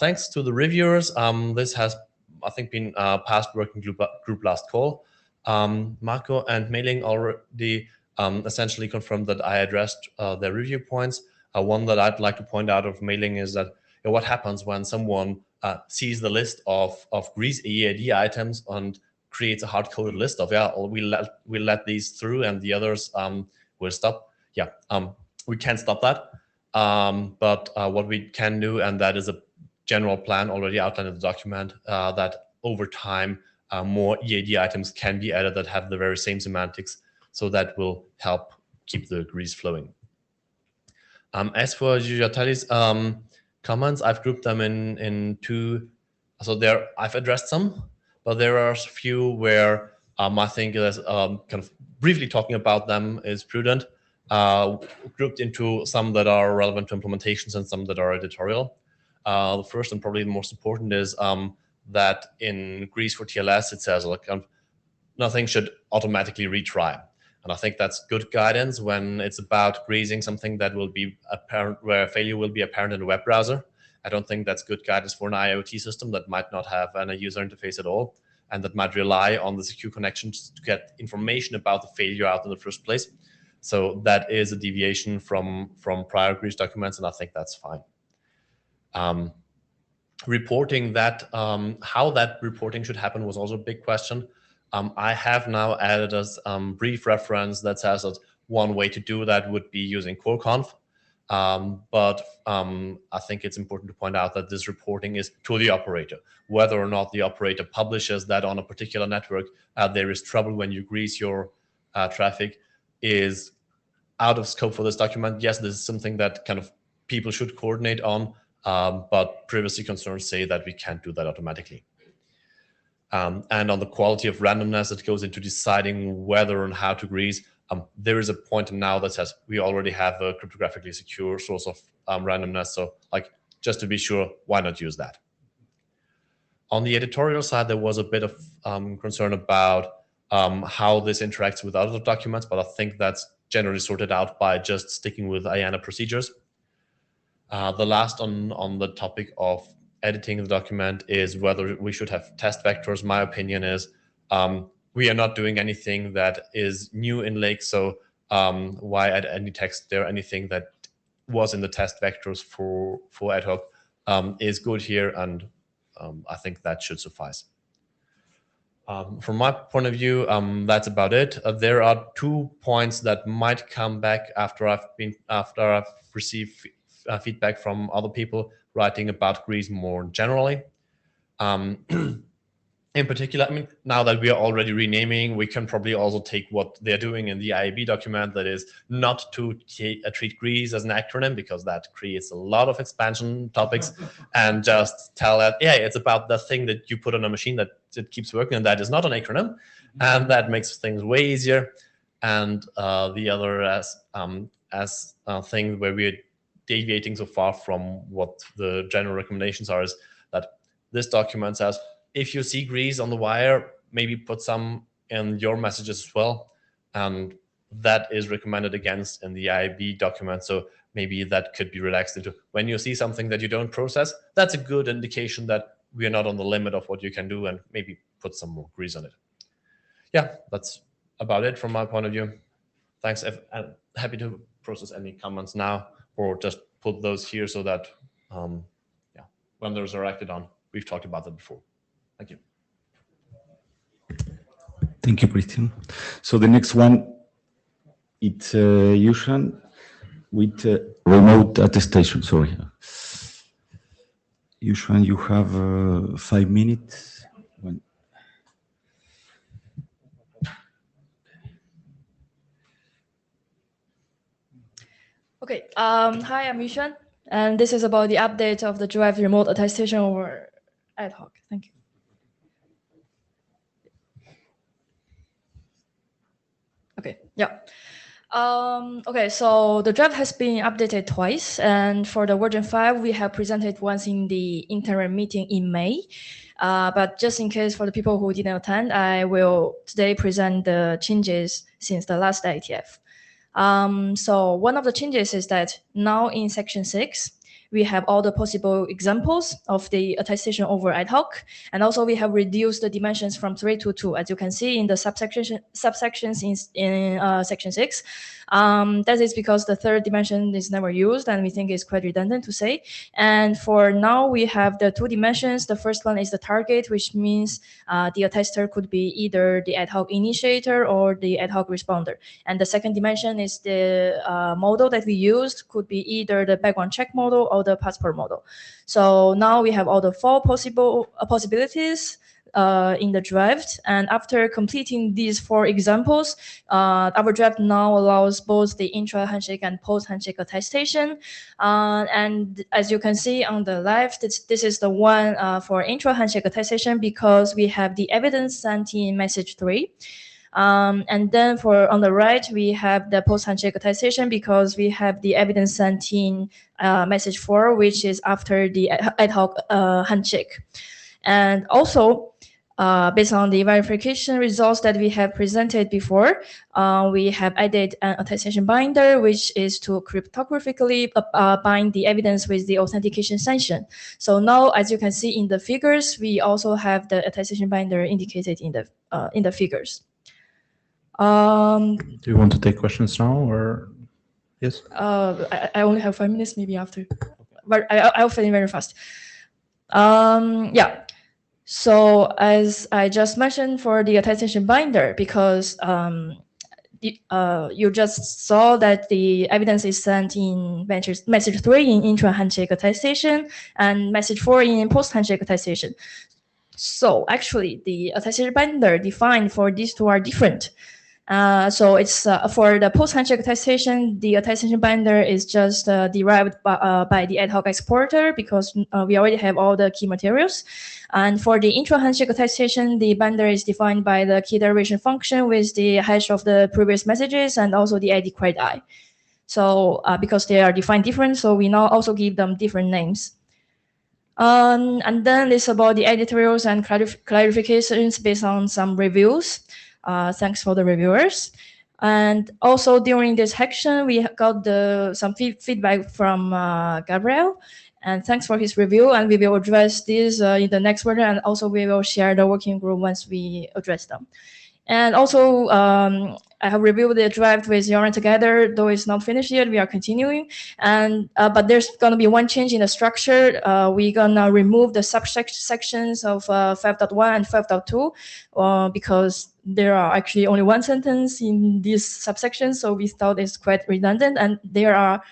Thanks to the reviewers, this has, I think, been past working group last call. Marco and Mailing already essentially confirmed that I addressed their review points. One that I'd like to point out of Mailing is that what happens when someone sees the list of Greece EAD items and creates a hard-coded list of, we'll let these through and the others will stop. Yeah, we can't stop that. But what we can do, and that is a general plan already outlined in the document, that over time more EAD items can be added that have the very same semantics, so that will help keep the Greece flowing. As for Giuliotti's comments, I've grouped them in 2. So there, I've addressed some, but there are a few where I think kind of briefly talking about them is prudent. Grouped into some that are relevant to implementations and some that are editorial. The first and probably the most important is that in Greece for TLS, it says like nothing should automatically retry. And I think that's good guidance when it's about greasing something that will be apparent, where failure will be apparent in a web browser. I don't think that's good guidance for an IoT system that might not have a user interface at all, and that might rely on the secure connections to get information about the failure out in the first place. So that is a deviation from prior Greece documents, and I think that's fine. Reporting that, how that reporting should happen was also a big question. I have now added a brief reference that says that one way to do that would be using core-conf. But I think it's important to point out that this reporting is to the operator. Whether or not the operator publishes that on a particular network, there is trouble when you grease your traffic, is out of scope for this document. Yes, this is something that kind of people should coordinate on, but privacy concerns say that we can't do that automatically. And on the quality of randomness that goes into deciding whether and how to grease, there is a point now that says we already have a cryptographically secure source of randomness. So like, just to be sure, why not use that? On the editorial side, there was a bit of concern about how this interacts with other documents, but I think that's generally sorted out by just sticking with IANA procedures. The last on the topic of editing the document is whether we should have test vectors. My opinion is we are not doing anything that is new in Lake, so why add any text there? Anything that was in the test vectors for ad hoc is good here, and I think that should suffice. From my point of view, that's about it. There are 2 points that might come back after I've received feedback from other people writing about grease more generally. In particular, I mean, now that we are already renaming, we can probably also take what they're doing in the IAB document, that is not to treat grease as an acronym, because that creates a lot of expansion topics, and just tell that, yeah, it's about the thing that you put on a machine that it keeps working, and that is not an acronym, and that makes things way easier. And the other as a thing where we're deviating so far from what the general recommendations are is that this document says, if you see grease on the wire, maybe put some in your messages as well. And that is recommended against in the IAB document. So maybe that could be relaxed into when you see something that you don't process, that's a good indication that we are not on the limit of what you can do, and maybe put some more grease on it. Yeah, that's about it from my point of view. Thanks. I'm happy to process any comments now, or just put those here so that when those are acted on, we've talked about them before. Thank you. Thank you, Christian. So the next one, it's Yushan with remote attestation. Sorry. Yushan, you have 5 minutes. Okay. Hi, I'm Yushan, and this is about the update of the Drive remote attestation over ad hoc. Thank you. Okay. Yeah. Okay, so the draft has been updated twice, and for the version 5, we have presented once in the interim meeting in May. But just in case for the people who didn't attend, I will today present the changes since the last IETF. So one of the changes is that now in section 6, we have all the possible examples of the attestation over ad hoc, and also we have reduced the dimensions from 3 to 2, as you can see in the subsections in section 6. That is because the third dimension is never used, and we think it's quite redundant to say. And for now, we have the 2 dimensions. The first one is the target, which means the attester could be either the ad hoc initiator or the ad hoc responder. And the second dimension is the model that we used, could be either the background check model or the passport model. So now we have all the 4 possibilities in the draft, and after completing these 4 examples, our draft now allows both the intra-handshake and post-handshake attestation. And as you can see on the left, this is the one for intra-handshake attestation, because we have the evidence sent in message 3. And then on the right, we have the post-handshake attestation, because we have the evidence sent in message 4, which is after the ad hoc handshake. And also, based on the verification results that we have presented before, we have added an attestation binder, which is to cryptographically bind the evidence with the authentication sanction. So now, as you can see in the figures, we also have the attestation binder indicated in the figures. Do you want to take questions now, or yes? I only have 5 minutes, maybe after, but I'll finish very fast. Yeah. So as I just mentioned, for the attestation binder, because you just saw that the evidence is sent in message 3 in intra-handshake attestation and message 4 in post-handshake attestation. So actually, the attestation binder defined for these two are different. So it's for the post-handshake attestation, the attestation binder is just derived by the ad hoc exporter because we already have all the key materials. And for the intra-handshake attestation, the binder is defined by the key derivation function with the hash of the previous messages and also the ID credit I. So because they are defined different, so we now also give them different names. And then it's about the editorials and clarifications based on some reviews. Thanks for the reviewers. And also during this section, we got some feedback from Gabriel. And thanks for his review. And we will address this in the next version. And also we will share the working group once we address them. And also, I have reviewed the draft with Yoran together, though it's not finished yet. We are continuing, and but there's going to be one change in the structure. We're gonna remove the subsections of 5.1 and 5.2 because there are actually only one sentence in these subsections, so we thought it's quite redundant, and there are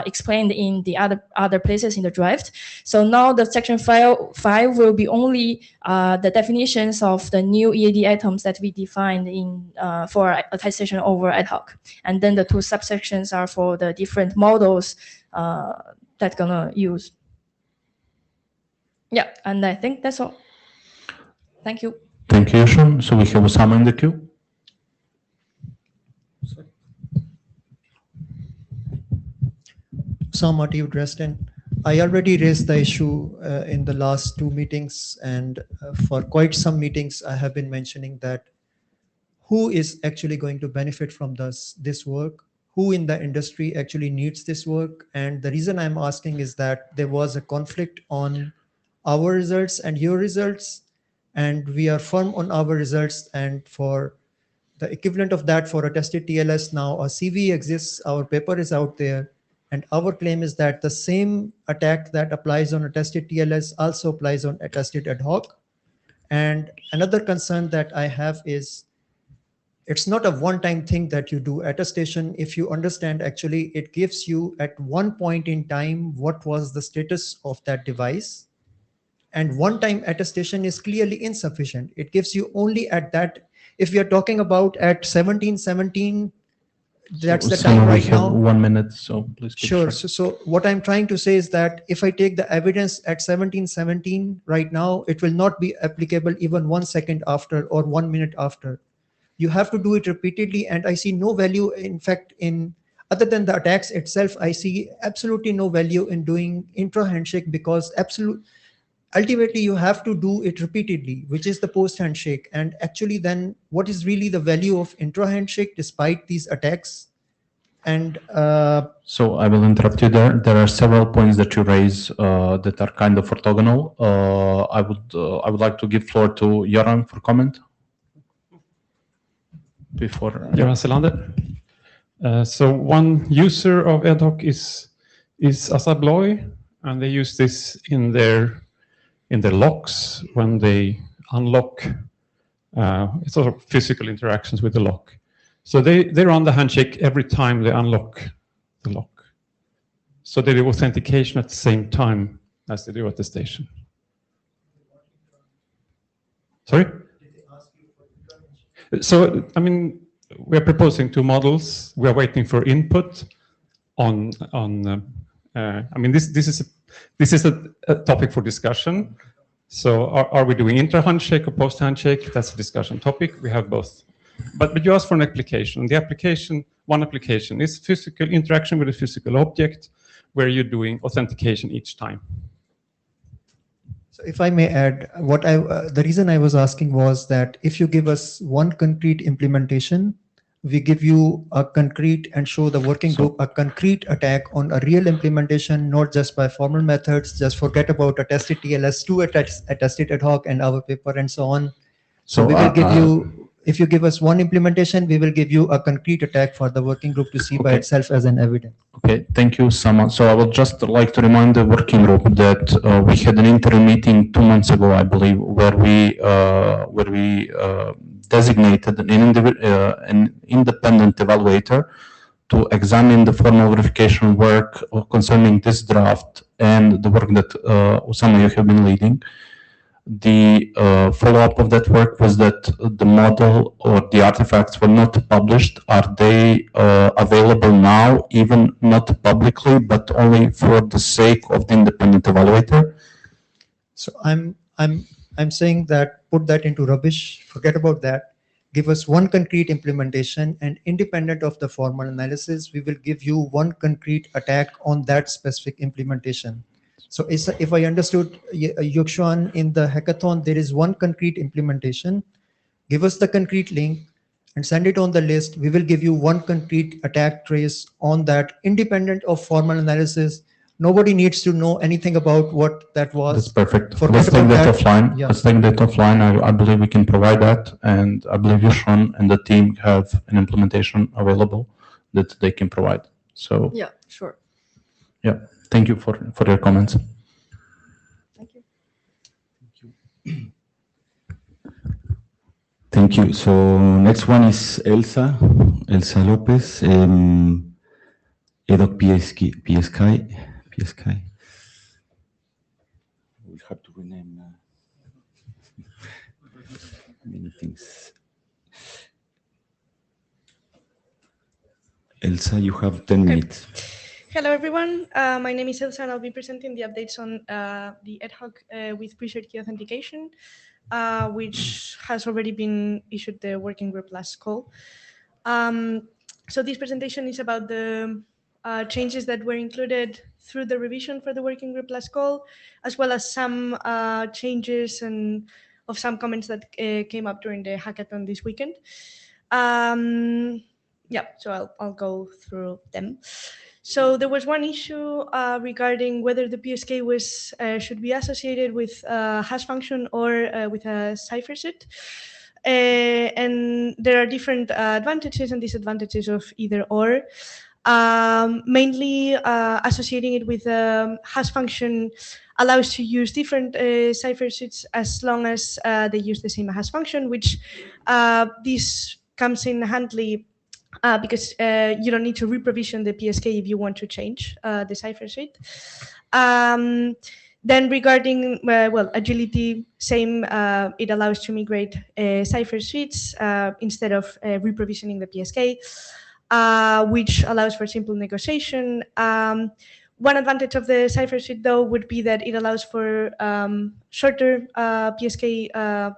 explained in the other places in the draft. So now the section 5 will be only the definitions of the new EAD items that we defined in for attestation over ad hoc. And then the two subsections are for the different models that gonna use. Yeah, and I think that's all. Thank you. Thank you, Yushan. So we have Osama in the queue. Motive Dresden. I already raised the issue in the last 2 meetings, and for quite some meetings, I have been mentioning that who is actually going to benefit from this work, who in the industry actually needs this work. And the reason I'm asking is that there was a conflict on our results and your results, and we are firm on our results. And for the equivalent of that for attested TLS now, a CV exists, our paper is out there. And our claim is that the same attack that applies on attested TLS also applies on attested ad hoc. And another concern that I have is it's not a one-time thing that you do. Attestation, if you understand, actually, it gives you at one point in time what was the status of that device. And one-time attestation is clearly insufficient. It gives you only at that. If we are talking about at 1717, that's the time right now. 1 minute, so please. Sure. So what I'm trying to say is that if I take the evidence at 1717 right now, it will not be applicable even 1 second after or 1 minute after. You have to do it repeatedly, and I see no value. In fact, in other than the attacks itself, I see absolutely no value in doing intra-handshake because ultimately you have to do it repeatedly, which is the post-handshake. And actually then what is really the value of intra-handshake despite these attacks? And so I will interrupt you there. There are several points that you raise that are kind of orthogonal. I would like to give floor to Yoran for comment. Before Yoran Selander. So one user of ad hoc is Asabloy, and they use this in their locks when they unlock sort of physical interactions with the lock. So they run the handshake every time they unlock the lock. So they do authentication at the same time as they do attestation. Sorry? So, I mean, we are proposing 2 models. We are waiting for input on I mean, this is a topic for discussion. So are we doing intra-handshake or post-handshake? That's a discussion topic. We have both. But you asked for an application. The application, one application is physical interaction with a physical object where you're doing authentication each time. So if I may add, the reason I was asking was that if you give us one concrete implementation, we give you a concrete and show the working group a concrete attack on a real implementation, not just by formal methods. Just forget about attested TLS, attested ad hoc and our paper and so on. So we will give you if you give us one implementation, we will give you a concrete attack for the working group to see by Okay. itself as an evidence. Okay, thank you, Sama. So I would just like to remind the working group that we had an interim meeting 2 months ago, I believe, where we designated an independent evaluator to examine the formal verification work concerning this draft and the work that Osama, you have been leading. The follow-up of that work was that the model or the artifacts were not published. Are they available now, even not publicly, but only for the sake of the independent evaluator? So I'm saying that put that into rubbish, forget about that. Give us one concrete implementation, and independent of the formal analysis, we will give you one concrete attack on that specific implementation. So if I understood Yukshan, in the hackathon, there is one concrete implementation. Give us the concrete link and send it on the list. We will give you one concrete attack trace on that, independent of formal analysis. Nobody needs to know anything about what that was. That's perfect. Forget Let's take about that that. offline. Yeah. Let's take that offline. I believe we can provide that, and I believe Yushan and the team have an implementation available that they can provide. So Yeah, sure. yeah, thank you for your comments. Thank you. Thank you. So next one is Elsa Lopez, EDOC PSK. We have to rename many things. Elsa, you have 10 minutes. Hello, everyone. My name is Elsa, and I'll be presenting the updates on the ad hoc with pre-shared key authentication, which has already been issued the working group last call. So this presentation is about the changes that were included through the revision for the working group last call, as well as some changes and of some comments that came up during the hackathon this weekend. Yeah, so I'll go through them. So there was one issue regarding whether the PSK was should be associated with a hash function or with a cipher set. And there are different advantages and disadvantages of either or. Mainly associating it with a hash function allows to use different cipher sets as long as they use the same hash function, which this comes in handy because you don't need to reprovision the PSK if you want to change the cipher set. Then regarding, well, agility, same, it allows to migrate cipher suites instead of reprovisioning the PSK, which allows for simple negotiation. One advantage of the cipher suite, though, would be that it allows for shorter PSK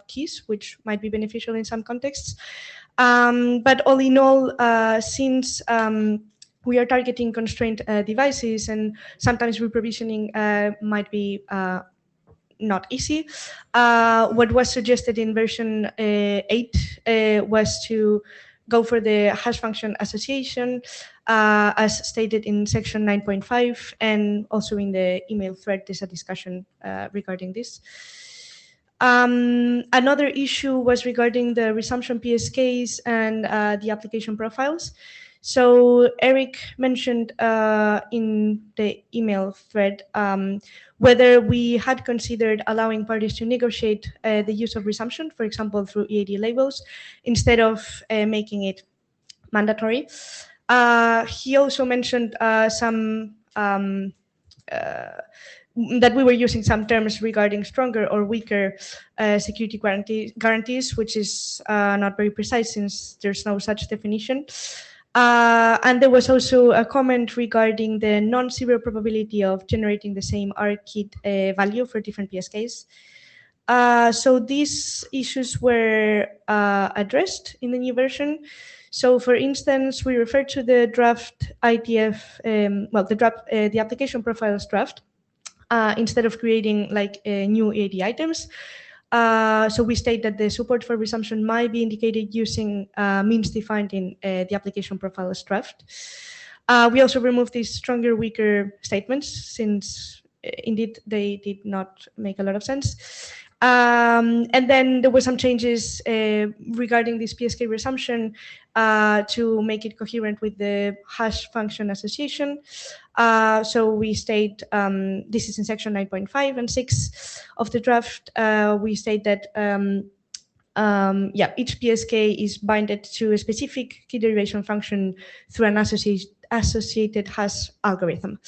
keys, which might be beneficial in some contexts. But all in all, since we are targeting constrained devices and sometimes reprovisioning might be not easy, what was suggested in version 8 was to go for the hash function association as stated in section 9.5, and also in the email thread there's a discussion regarding this. Another issue was regarding the resumption PSKs and the application profiles. So Eric mentioned in the email thread whether we had considered allowing parties to negotiate the use of resumption, for example, through EAD labels, instead of making it mandatory. He also mentioned some that we were using some terms regarding stronger or weaker security guarantees, which is not very precise since there's no such definition. And there was also a comment regarding the non-zero probability of generating the same RKit value for different PSKs. So these issues were addressed in the new version. So, for instance, we refer to the draft IETF, well, the application profiles draft, instead of creating like new EAD items. So we state that the support for resumption might be indicated using means defined in the application profiles draft. We also removed these stronger, weaker statements since indeed they did not make a lot of sense. And then there were some changes regarding this PSK resumption to make it coherent with the hash function association. So we state, this is in section 9.5 and 6 of the draft, we state that each PSK is binded to a specific key derivation function through an associated hash algorithm.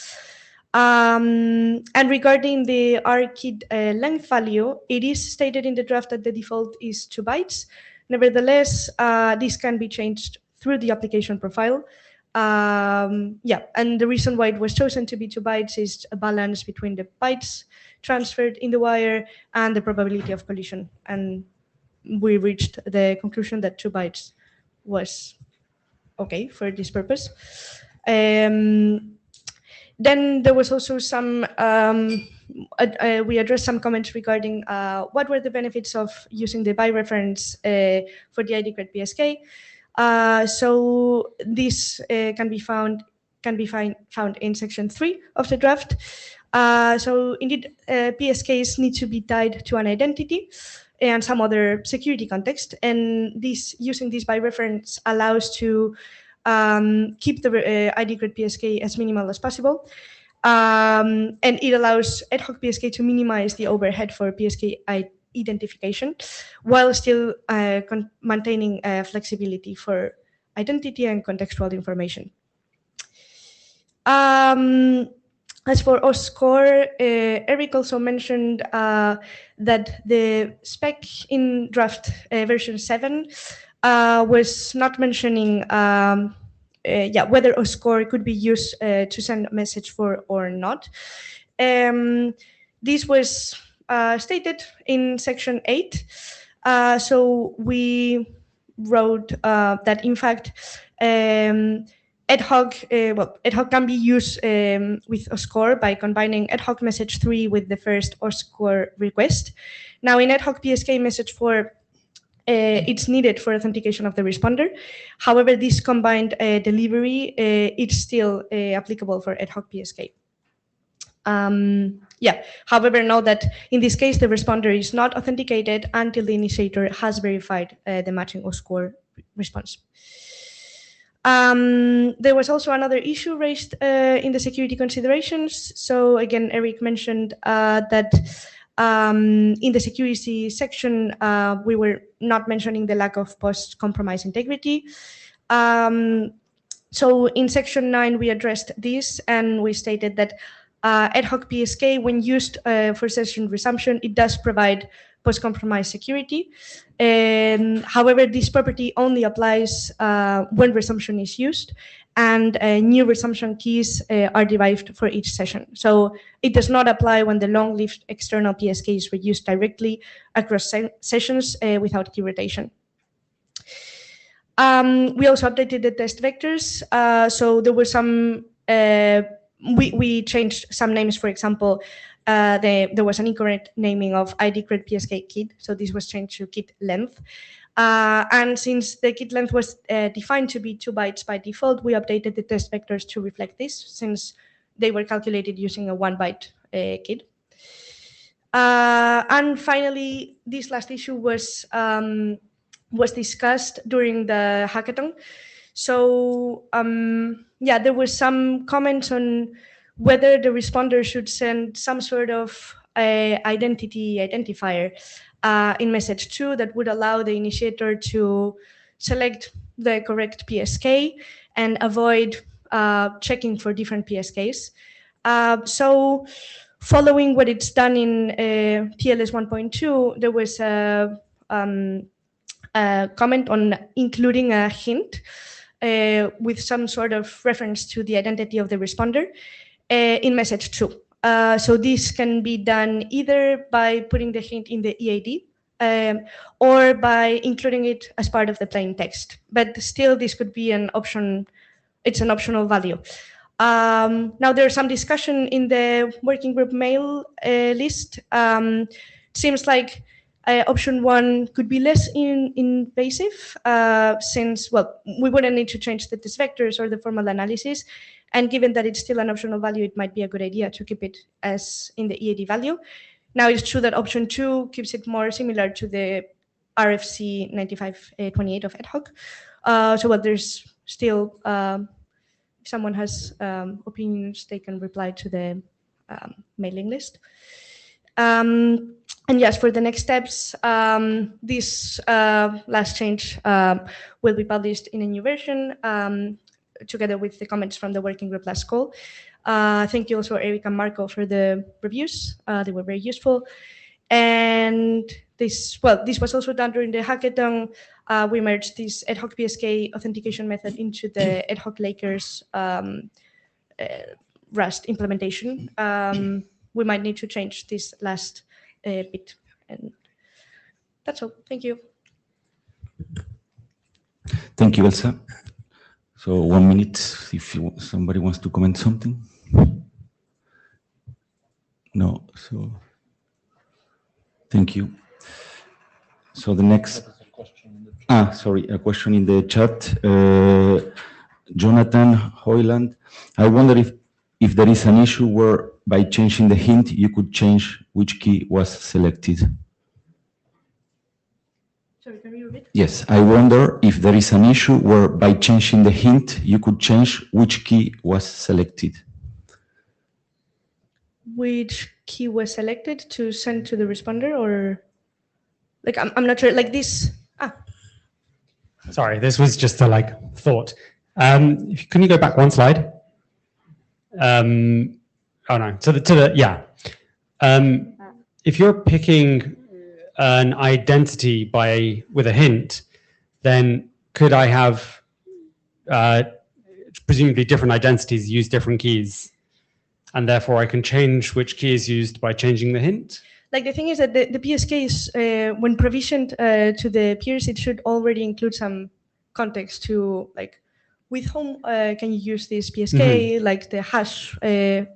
And regarding the RKID length value, it is stated in the draft that the default is 2 bytes. Nevertheless, this can be changed through the application profile. And the reason why it was chosen to be 2 bytes is a balance between the bytes transferred in the wire and the probability of collision. And we reached the conclusion that 2 bytes was okay for this purpose. Then there was also some, we addressed some comments regarding what were the benefits of using the by reference for the ID cred PSK. So this can be found in section 3 of the draft. So indeed, PSKs need to be tied to an identity and some other security context, and this using this by reference allows to keep the ID cred PSK as minimal as possible. And it allows ad hoc PSK to minimize the overhead for PSK identification while still maintaining flexibility for identity and contextual information. As for OSCORE, Eric also mentioned that the spec in draft version 7 was not mentioning whether OSCORE could be used to send a message for or not. This was stated in section 8. So we wrote that in fact ad hoc can be used with OSCORE by combining ad hoc message 3 with the first OSCORE request. Now in ad hoc PSK message 4, it's needed for authentication of the responder. However, this combined delivery, it's still applicable for ad hoc PSK. However, note that in this case, the responder is not authenticated until the initiator has verified the matching OSCORE response. There was also another issue raised in the security considerations. So again, Eric mentioned that in the security section, we were not mentioning the lack of post-compromise integrity. So in section 9, we addressed this and we stated that ad hoc PSK, when used for session resumption, it does provide post-compromise security. However, this property only applies when resumption is used and new resumption keys are derived for each session. So it does not apply when the long-lived external PSKs were used directly across sessions without key rotation. We also updated the test vectors. So there were some, we changed some names. For example, there was an incorrect naming of ID cred PSK kid. So this was changed to kid length. And since the kid length was defined to be 2 bytes by default, we updated the test vectors to reflect this, since they were calculated using a 1 byte kid. And finally, this last issue was discussed during the hackathon. So there was some comments on whether the responder should send some sort of identity identifier in message 2 that would allow the initiator to select the correct PSK and avoid checking for different PSKs. So following what it's done in TLS 1.2, there was a comment on including a hint with some sort of reference to the identity of the responder in message 2. So this can be done either by putting the hint in the EAD or by including it as part of the plain text. But still, this could be an option. It's an optional value. Now, there's some discussion in the working group mail list. Seems like option 1 could be less invasive since, well, we wouldn't need to change the test vectors or the formal analysis. And given that it's still an optional value, it might be a good idea to keep it as in the EAD value. Now it's true that option 2 keeps it more similar to the RFC 9528 of ad hoc. So well, there's still, if someone has opinions, they can reply to the mailing list. And yes, for the next steps, this last change will be published in a new version together with the comments from the working group last call. Thank you also, Eric and Marco, for the reviews. They were very useful. And this was also done during the hackathon. We merged this ad hoc PSK authentication method into the ad hoc Lakers Rust implementation. We might need to change this last bit. And that's all. Thank you. Thank you, Elsa. So 1 minute, if somebody wants to comment something. No, so thank you. So the next, sorry, a question in the chat. Jonathan Hoyland, I wonder if there is an issue where by changing the hint, you could change which key was selected. Sorry, can you repeat? Yes, I wonder if there is an issue where by changing the hint, you could change which key was selected. Which key was selected to send to the responder, or like I'm not sure. Like this. Sorry, this was just a thought. Can you go back one slide? Oh no, to the yeah. If you're picking an identity with a hint, then could I have presumably different identities use different keys, and therefore I can change which key is used by changing the hint? Like the thing is that the PSK is when provisioned to the peers, it should already include some context to like with whom can you use this PSK, like the hash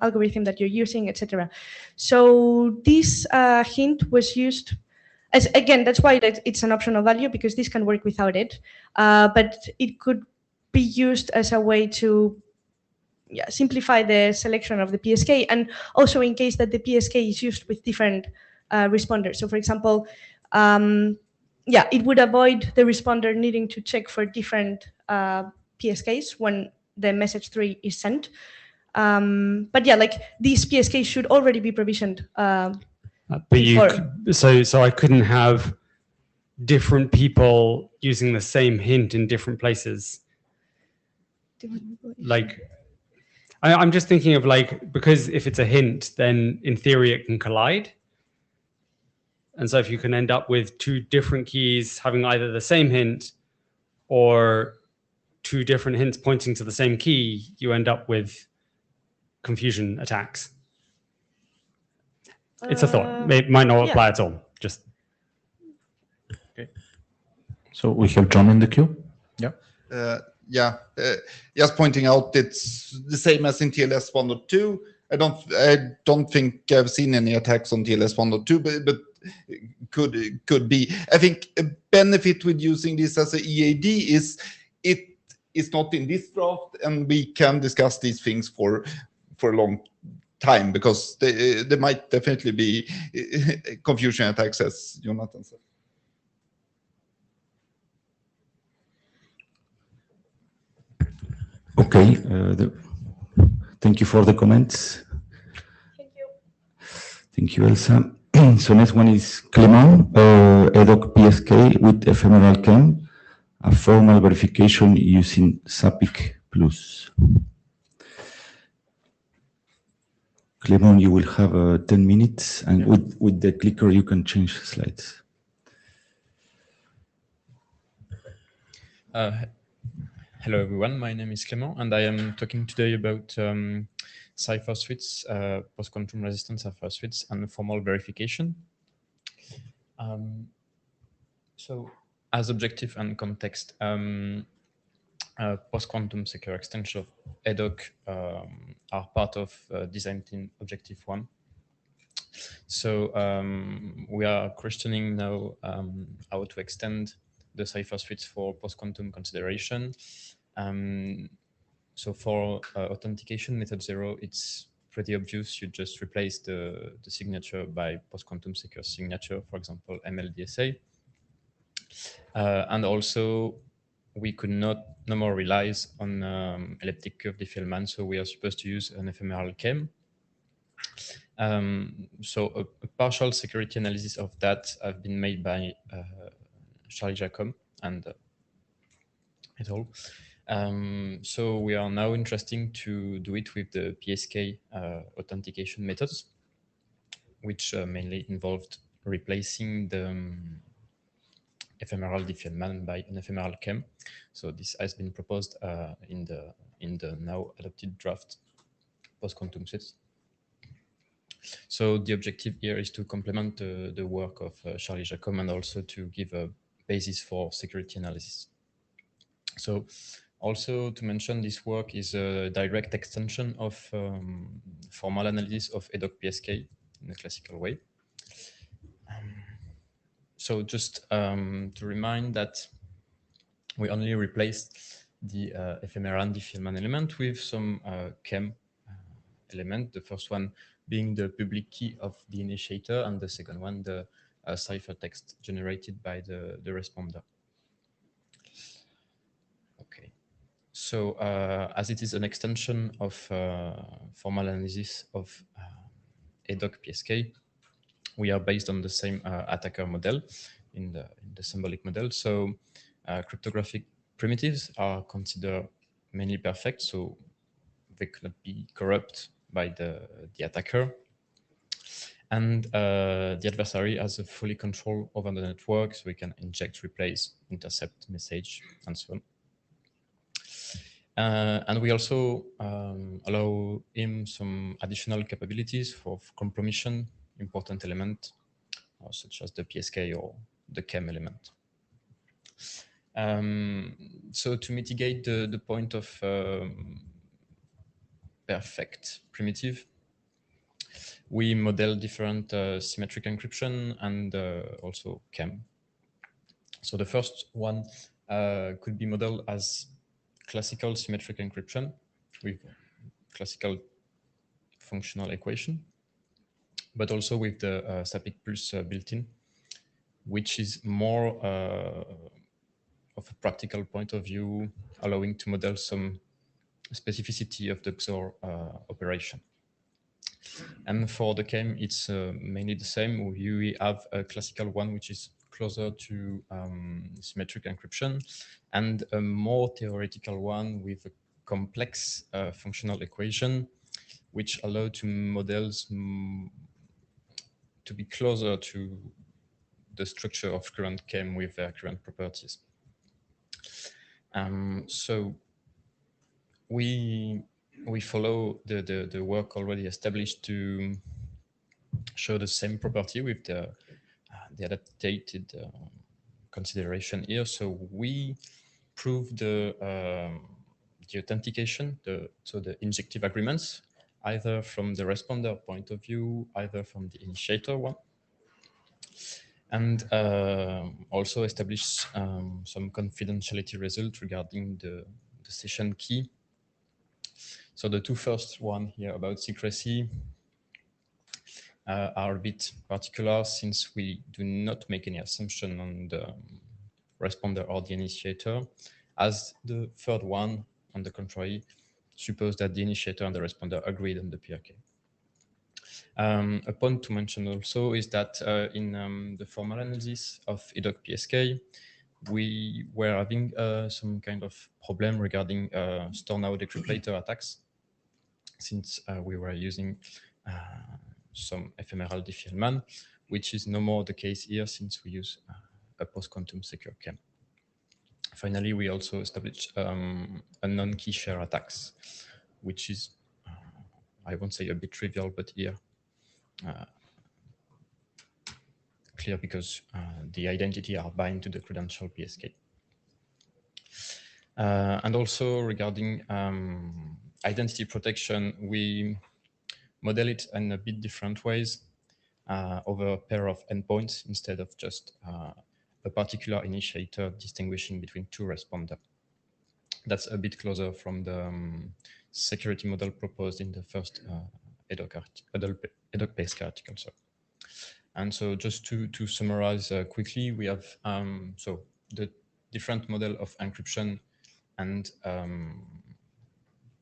algorithm that you're using, etc. So this hint was used as, again, that's why it's an optional value, because this can work without it, but it could be used as a way to simplify the selection of the PSK, and also in case that the PSK is used with different responders. So for example, it would avoid the responder needing to check for different PSKs when the message 3 is sent. But yeah, like these PSKs should already be provisioned. So I couldn't have different people using the same hint in different places. Like, I'm just thinking of because if it's a hint, then in theory it can collide. And so if you can end up with two different keys having either the same hint or two different hints pointing to the same key, you end up with confusion attacks. It's a thought. It might not apply at all. Just. Okay. So we have John in the queue. Yeah. Just pointing out, it's the same as in TLS 1.2. I don't think I've seen any attacks on TLS 1.2, but could be. I think a benefit with using this as a EAD is it is not in this draft, and we can discuss these things for a long time, because there might definitely be confusion attacks, as Jonathan said. Okay, thank you for the comments. Thank you. Thank you, Elsa. So next one is Clément, ad hoc PSK with ephemeral chem, a formal verification using SAPIC Plus. Clément, you will have 10 minutes, and with the clicker you can change slides. Hello everyone, my name is Clément, and I am talking today about cipher suites, post-quantum resistant cipher suites, and formal verification. So as objective and context, post-quantum secure extension of ad hoc are part of design team objective 1. So we are questioning now how to extend the cipher suites for post-quantum consideration. So for authentication method 0, it's pretty obvious. You just replace the signature by post-quantum secure signature, for example, MLDSA. And also, we could no more rely on elliptic curve Diffie-Hellman, so we are supposed to use an ephemeral KEM. So a partial security analysis of that have been made by Charlie Jacob and et al. So we are now interested to do it with the PSK authentication methods, which mainly involved replacing the ephemeral Diffie-Hellman by an ephemeral KEM. So this has been proposed in the now adopted draft post-quantum sets. So the objective here is to complement the work of Charlie Jacob and also to give a basis for security analysis. So also to mention, this work is a direct extension of formal analysis of ad hoc PSK in a classical way. So just to remind that we only replaced the ephemeral Diffie-Hellman element with some KEM element, the first one being the public key of the initiator, and the second one, the ciphertext generated by the responder. Okay, so as it is an extension of formal analysis of ad hoc PSK, we are based on the same attacker model in the symbolic model. So cryptographic primitives are considered mainly perfect, so they cannot be corrupt by the attacker. And the adversary has a fully control over the network, so we can inject, replace, intercept, message, and so on. And we also allow him some additional capabilities for compromission important element, such as the PSK or the KEM element. So to mitigate the point of perfect primitive, we model different symmetric encryption and also KEM. So the first one could be modeled as classical symmetric encryption with classical functional equation, but also with the SAPIC Pulse built-in, which is more of a practical point of view, allowing to model some specificity of the XOR operation. And for the KEM, it's mainly the same. We have a classical one, which is closer to symmetric encryption, and a more theoretical one with a complex functional equation, which allow to models to be closer to the structure of current KEM with their current properties. So we follow the work already established to show the same property with the adapted consideration here. So we prove the authentication, so the injective agreements, either from the responder point of view, either from the initiator one, and also establish some confidentiality result regarding the session key. So the two first one here about secrecy are a bit particular, since we do not make any assumption on the responder or the initiator, as the third one, on the contrary, suppose that the initiator and the responder agreed on the PRK. A point to mention also is that in the formal analysis of ad hoc PSK, we were having some kind of problem regarding store now decrypt later attacks, since we were using some ephemeral Diffie-Hellman, which is no more the case here, since we use a post-quantum secure KEM. Finally, we also established a non-key share attacks, which is, I won't say a bit trivial, but here clear, because the identity are bound to the credential PSK. And also regarding identity protection, we model it in a bit different ways over a pair of endpoints instead of just a particular initiator distinguishing between two responders. That's a bit closer from the security model proposed in the first EDOC-based article. So. And so just to summarize quickly, we have so the different model of encryption and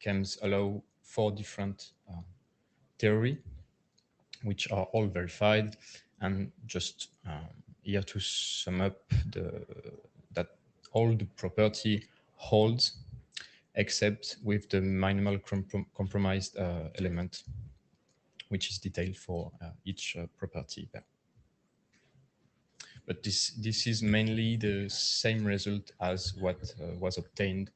CAMs allow 4 different theory, which are all verified. And just here to sum up that all the property holds except with the minimal compromised element, which is detailed for each property. But this is mainly the same result as what was obtained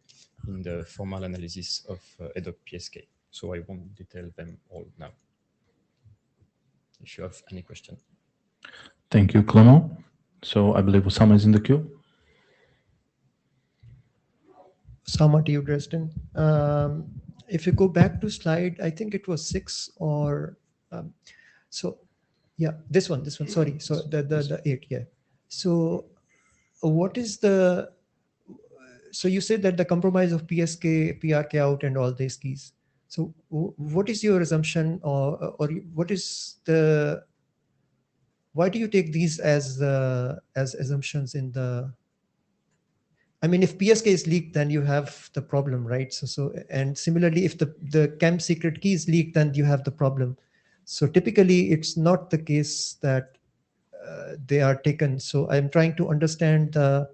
in the formal analysis of EDOC PSK. So I won't detail them all now. If you have any question. Thank you, Clement. So I believe Osama is in the queue. Osama to you, Dresden. If you go back to slide, I think it was 6 or so. Yeah, this one. Sorry, so the 8. Yeah. So what is the? So you said that the compromise of PSK, PRK out, and all these keys. So what is your assumption, or what is the? Why do you take these as assumptions in the? I mean, if PSK is leaked, then you have the problem, right? So and similarly, if the CAM secret key is leaked, then you have the problem. So typically, it's not the case that they are taken. So I'm trying to understand the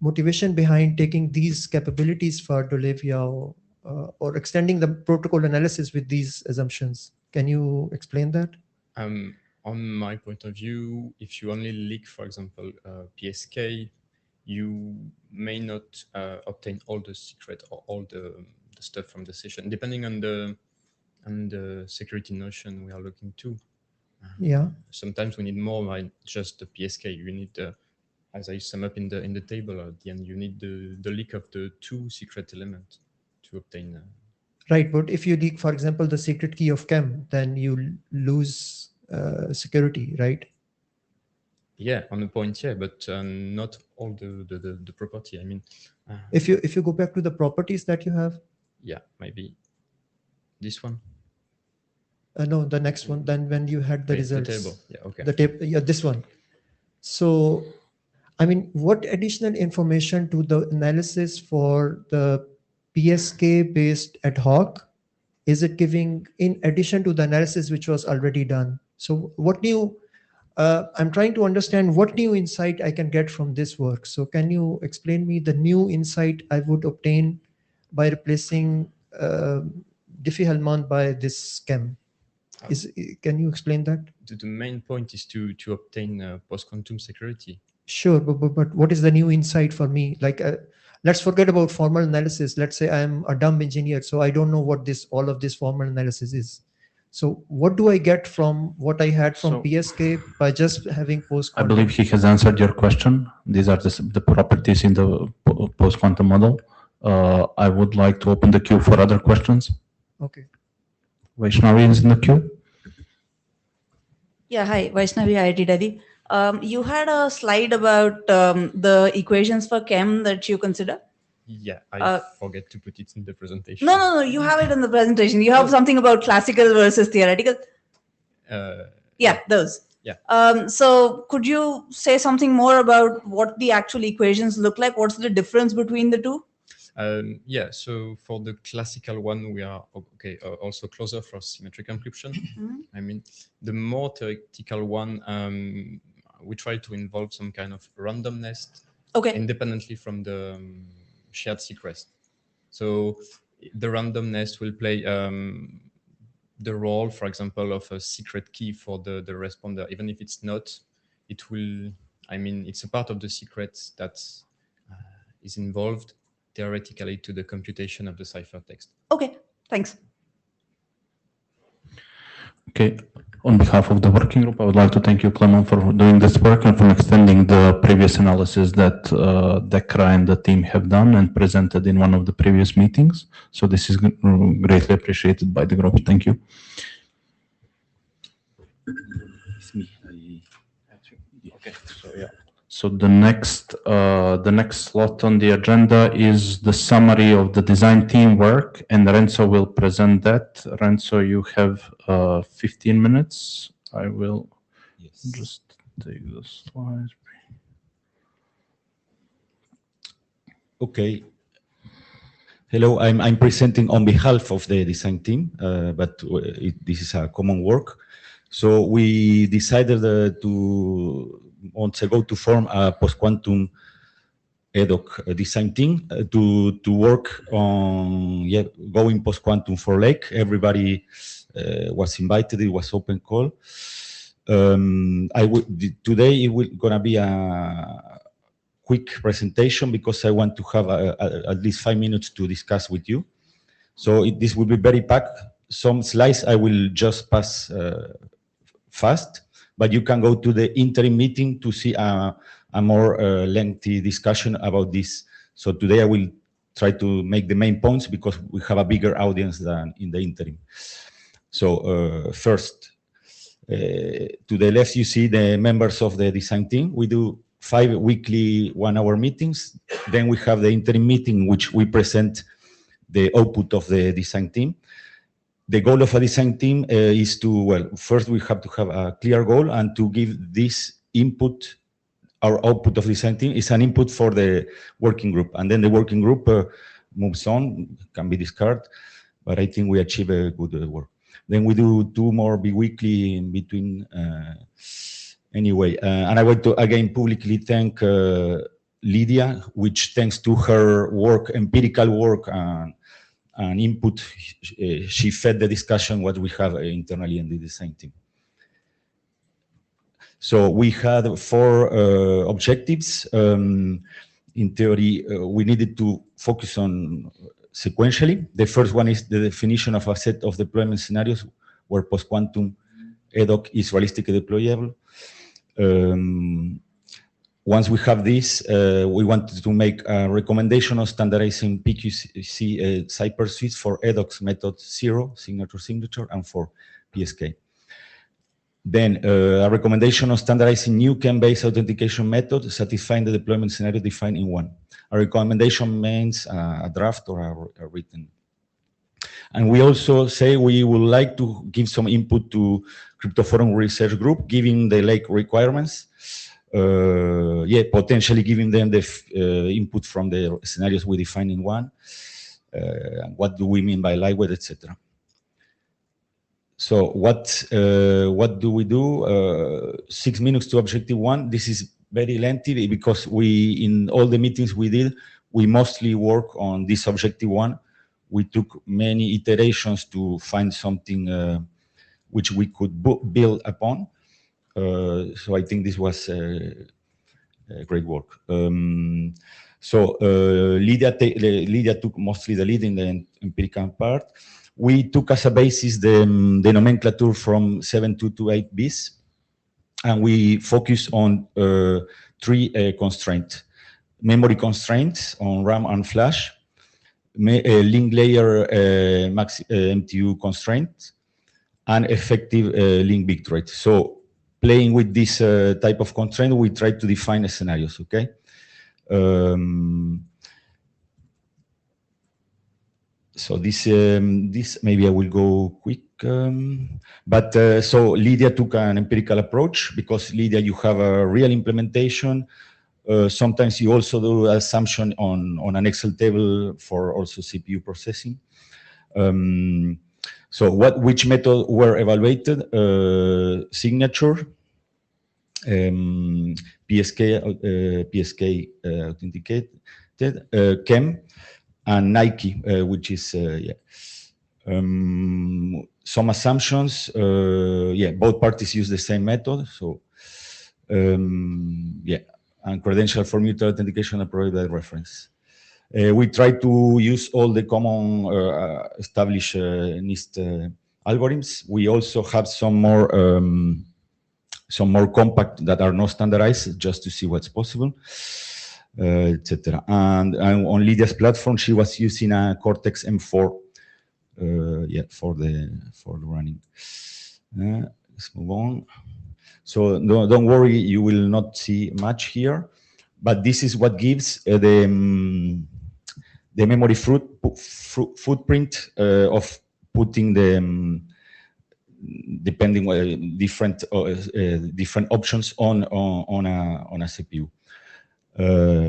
motivation behind taking these capabilities for Dolevia or extending the protocol analysis with these assumptions. Can you explain that? On my point of view, if you only leak, for example, PSK, you may not obtain all the secret or all the stuff from the session, depending on the security notion we are looking to. Yeah. Sometimes we need more than just the PSK. You need, as I sum up in the table at the end, you need the leak of the 2 secret elements to obtain. Right, but if you leak, for example, the secret key of CAM, then you lose security, right? Yeah, on the point, yeah, but not all the property. I mean, if you go back to the properties that you have. Yeah, maybe this one. No, the next one. Then when you had the results. The table. Yeah, okay. The table. Yeah, this one. So, I mean, what additional information to the analysis for the PSK-based ad hoc is it giving in addition to the analysis which was already done? So, what new? I'm trying to understand what new insight I can get from this work. So, can you explain me the new insight I would obtain by replacing Diffie-Hellman by this CAM? Can you explain that? The main point is to obtain post-quantum security. Sure, but what is the new insight for me? Like, let's forget about formal analysis. Let's say I'm a dumb engineer, so I don't know what all of this formal analysis is. So what do I get from what I had from PSK by just having post-quantum? I believe he has answered your question. These are the properties in the post-quantum model. I would like to open the queue for other questions. Okay. Vaishnavi is in the queue. Yeah, hi, Vaishnavi, IIT Delhi. You had a slide about the equations for CAM that you consider. Yeah, I forget to put it in the presentation. No, you have it in the presentation. You have something about classical versus theoretical. Yeah, those. Yeah. So could you say something more about what the actual equations look like? What's the difference between the two? Yeah, so for the classical one, we are also closer for symmetric encryption. Mm-hmm. I mean, the more theoretical one, we try to involve some kind of randomness independently from the shared secret. So the randomness will play the role, for example, of a secret key for the responder. Even if it's not, it will, I mean, it's a part of the secret that is involved theoretically to the computation of the ciphertext. Okay, thanks. Okay, on behalf of the working group, I would like to thank you, Clement, for doing this work and for extending the previous analysis that Dekra and the team have done and presented in one of the previous meetings. So this is greatly appreciated by the group. Thank you. It's me. Okay, so yeah. So the next slot on the agenda is the summary of the design team work, and Renzo will present that. Renzo, you have 15 minutes. I will just take the slides. Okay. Hello, I'm presenting on behalf of the design team, but this is a common work. So we decided months ago to form a post-quantum ad hoc design team to work on going post-quantum for Lake. Everybody was invited. It was open call. Today it will gonna be a quick presentation because I want to have at least 5 minutes to discuss with you. So this will be very packed. Some slides I will just pass fast, but you can go to the interim meeting to see a more lengthy discussion about this. So today I will try to make the main points because we have a bigger audience than in the interim. So first, to the left you see the members of the design team. We do 5 weekly 1-hour meetings. Then we have the interim meeting in which we present the output of the design team. The goal of a design team is to, well, first we have to have a clear goal and to give this input, our output of the design team is an input for the working group. And then the working group moves on, can be discarded, but I think we achieve a good work. Then we do 2 more bi-weekly in between. Anyway, and I want to again publicly thank Lydia, which thanks to her work, empirical work, and input, she fed the discussion what we have internally in the design team. So we had 4 objectives. In theory, we needed to focus on sequentially. The first one is the definition of a set of deployment scenarios where post-quantum ad hoc is realistically deployable. Once we have this, we wanted to make a recommendation of standardizing PQC cipher suites for ad hoc method 0, signature, and for PSK. Then a recommendation of standardizing new CAN-based authentication method satisfying the deployment scenario defined in 1. A recommendation means a draft or a written. And we also say we would like to give some input to Crypto Forum Research Group, giving the Lake requirements. Potentially giving them the input from the scenarios we define in 1. What do we mean by lightweight, etc. So what do we do? 6 minutes to objective 1. This is very lengthy because in all the meetings we did, we mostly work on this objective 1. We took many iterations to find something which we could build upon. So I think this was great work. Lydia took mostly the lead in the empirical part. We took as a basis the nomenclature from 7.2 to 8bis, and we focus on 3 constraints. Memory constraints on RAM and flash, link layer MTU constraint, and effective link bitrate. So playing with this type of constraint, we try to define scenarios, okay? So this maybe I will go quick. So Lydia took an empirical approach because Lydia, you have a real implementation. Sometimes you also do assumption on an Excel table for also CPU processing. So which method were evaluated? Signature, PSK authenticated, KEM, and Nike, which is some assumptions. Both parties use the same method. So and credential for mutual authentication and provided reference. We try to use all the common established NIST algorithms. We also have some more compact that are not standardized, just to see what's possible, etc. And on Lydia's platform, she was using a Cortex M4, for the running. Let's move on. So don't worry, you will not see much here, but this is what gives the memory footprint of putting the depending different options on a CPU.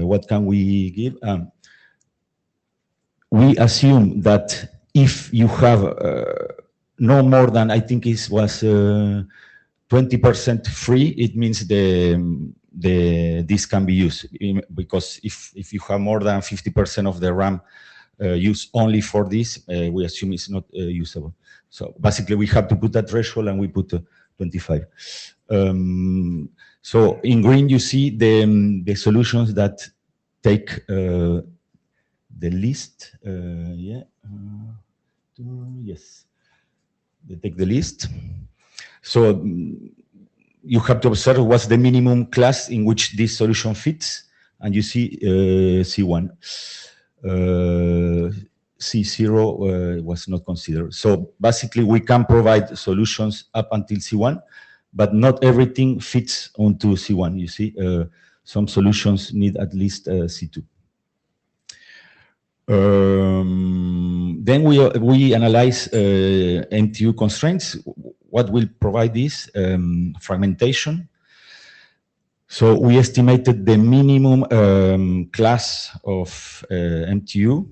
What can we give? We assume that if you have no more than, I think it was 20% free, it means this can be used, because if you have more than 50% of the RAM used only for this, we assume it's not usable. So basically we have to put that threshold, and we put 25. So in green you see the solutions that take the least. Yes, they take the least. So you have to observe what's the minimum class in which this solution fits, and you see C1. C0 was not considered. So basically we can provide solutions up until C1, but not everything fits onto C1. You see, some solutions need at least C2. Then we analyze MTU constraints. What will provide this? Fragmentation. So we estimated the minimum class of MTU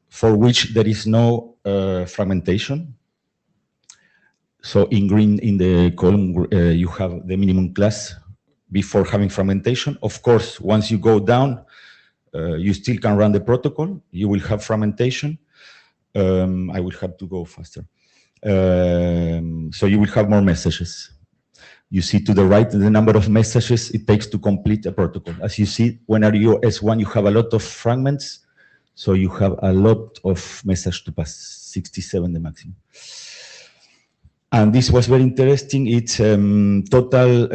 for which there is no fragmentation. So in green in the column, you have the minimum class before having fragmentation. Of course, once you go down, you still can run the protocol. You will have fragmentation. I will have to go faster. So you will have more messages. You see to the right the number of messages it takes to complete a protocol. As you see, when you're S1, you have a lot of fragments. So you have a lot of messages to pass, 67 the maximum. And this was very interesting. It's total,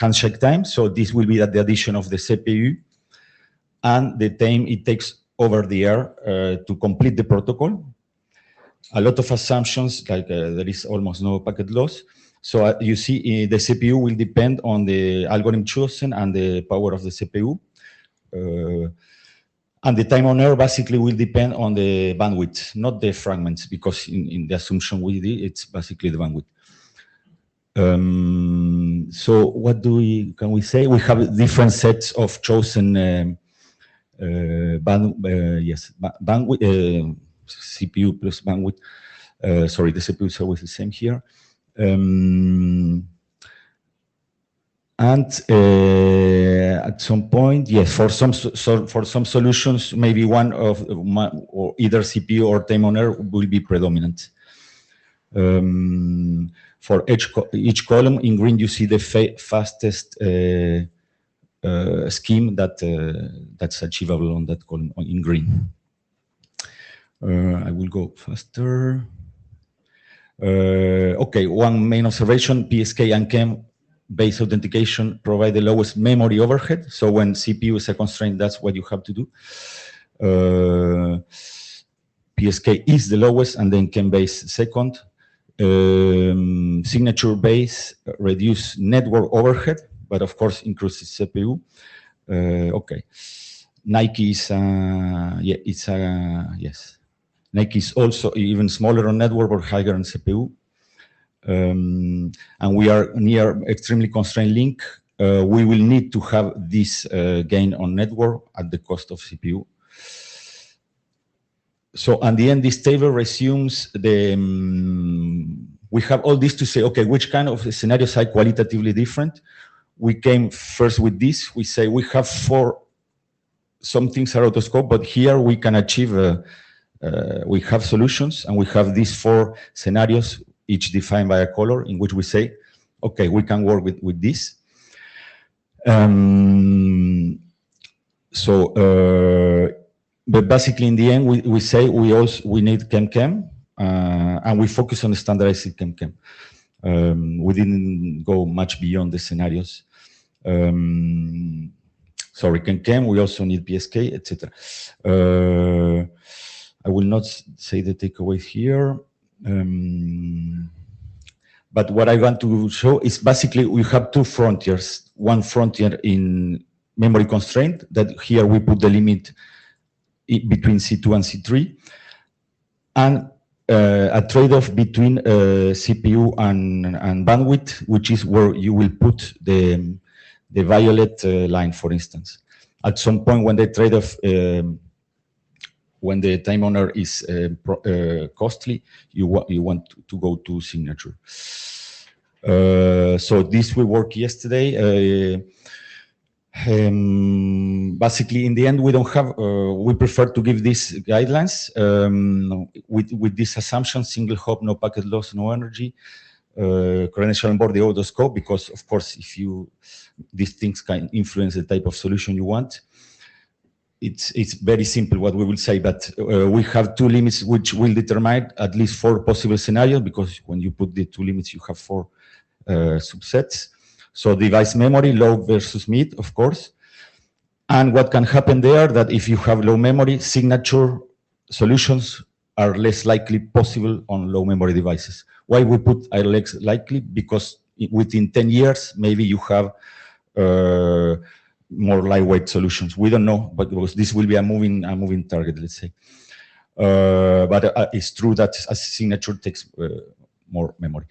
handshake time. So this will be at the addition of the CPU and the time it takes over the air to complete the protocol. A lot of assumptions, like there is almost no packet loss. So you see the CPU will depend on the algorithm chosen and the power of the CPU. And the time on air basically will depend on the bandwidth, not the fragments, because in the assumption we did, it's basically the bandwidth. So what can we say? We have different sets of chosen bandwidth, CPU plus bandwidth. Sorry, the CPU is always the same here. And at some point, yes, for some solutions, maybe one of or either CPU or time on air will be predominant. For each column in green, you see the fastest scheme that's achievable on that column in green. I will go faster. Okay, one main observation: PSK and KEM based authentication provide the lowest memory overhead. So when CPU is a constraint, that's what you have to do. PSK is the lowest, and then KEM base second. Signature base reduce network overhead, but of course increases CPU. Okay, Nike is yes. Nike is also even smaller on network or higher on CPU. And we are near extremely constrained link. We will need to have this gain on network at the cost of CPU. So at the end, this table resumes the, we have all this to say, okay, which kind of scenarios are qualitatively different? We came first with this. We say we have some things are out of scope, but here we can achieve, we have solutions, and we have these 4 scenarios, each defined by a color, in which we say, okay, we can work with this. But basically in the end, we say we need KEM, and we focus on the standardized KEM. We didn't go much beyond the scenarios. Sorry, KEM, we also need PSK, etc. I will not say the takeaways here. But what I want to show is basically we have two frontiers. One frontier in memory constraint, that here we put the limit between C2 and C3, and a trade-off between CPU and bandwidth, which is where you will put the violet line, for instance. At some point when the trade-off, when the time owner is costly, you want to go to signature. So this will work yesterday. Basically, in the end, we don't have. We prefer to give these guidelines with this assumption: single hop, no packet loss, no energy, credential on board the auto scope. Because of course, if these things can influence the type of solution you want. It's very simple what we will say, but we have two limits which will determine at least 4 possible scenarios, because when you put the two limits, you have 4 subsets. So device memory, low versus mid, of course. And what can happen there, that if you have low memory, signature solutions are less likely possible on low memory devices. Why we put less likely? Because within 10 years, maybe you have more lightweight solutions. We don't know, but because this will be a moving target, let's say. But it's true that a signature takes more memory.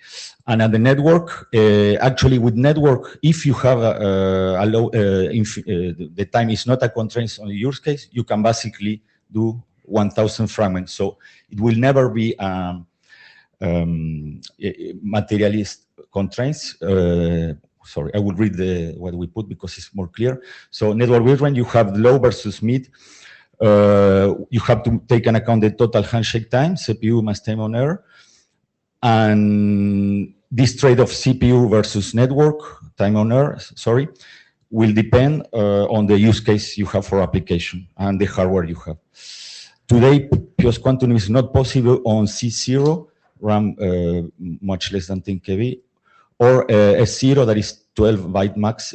And at the network, actually with network, if you have a low, the time is not a constraint on the use case, you can basically do 1,000 fragments. So it will never be materialist constraints. Sorry, I will read what we put because it's more clear. So network bit range, you have low versus mid. You have to take into account the total handshake time, CPU minus time on error. And this trade of CPU versus network, time on error, sorry, will depend on the use case you have for application and the hardware you have. Today, pure quantum is not possible on C0, RAM much less than 10 KB, or S0 that is 12 byte max.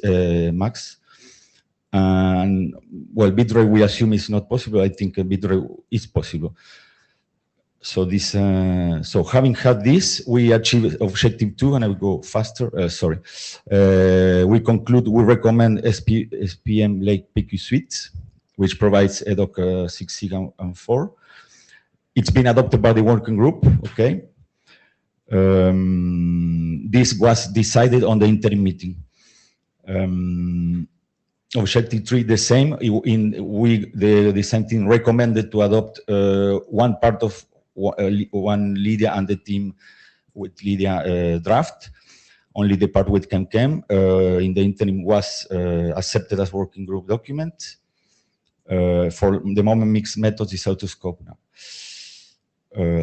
And well, bitrate we assume is not possible. I think bitrate is possible. So this, so having had this, we achieve objective 2, and I will go faster. Sorry, we conclude. We recommend SPM Lake PQ Suite, which provides EDOC 6 SIG and 4. It's been adopted by the working group. Okay. This was decided on the interim meeting. Objective 3, the same. The design team recommended to adopt one part of one Lydia and the team with Lydia draft. Only the part with CamCam in the interim was accepted as working group document. For the moment, mixed methods is out of scope now.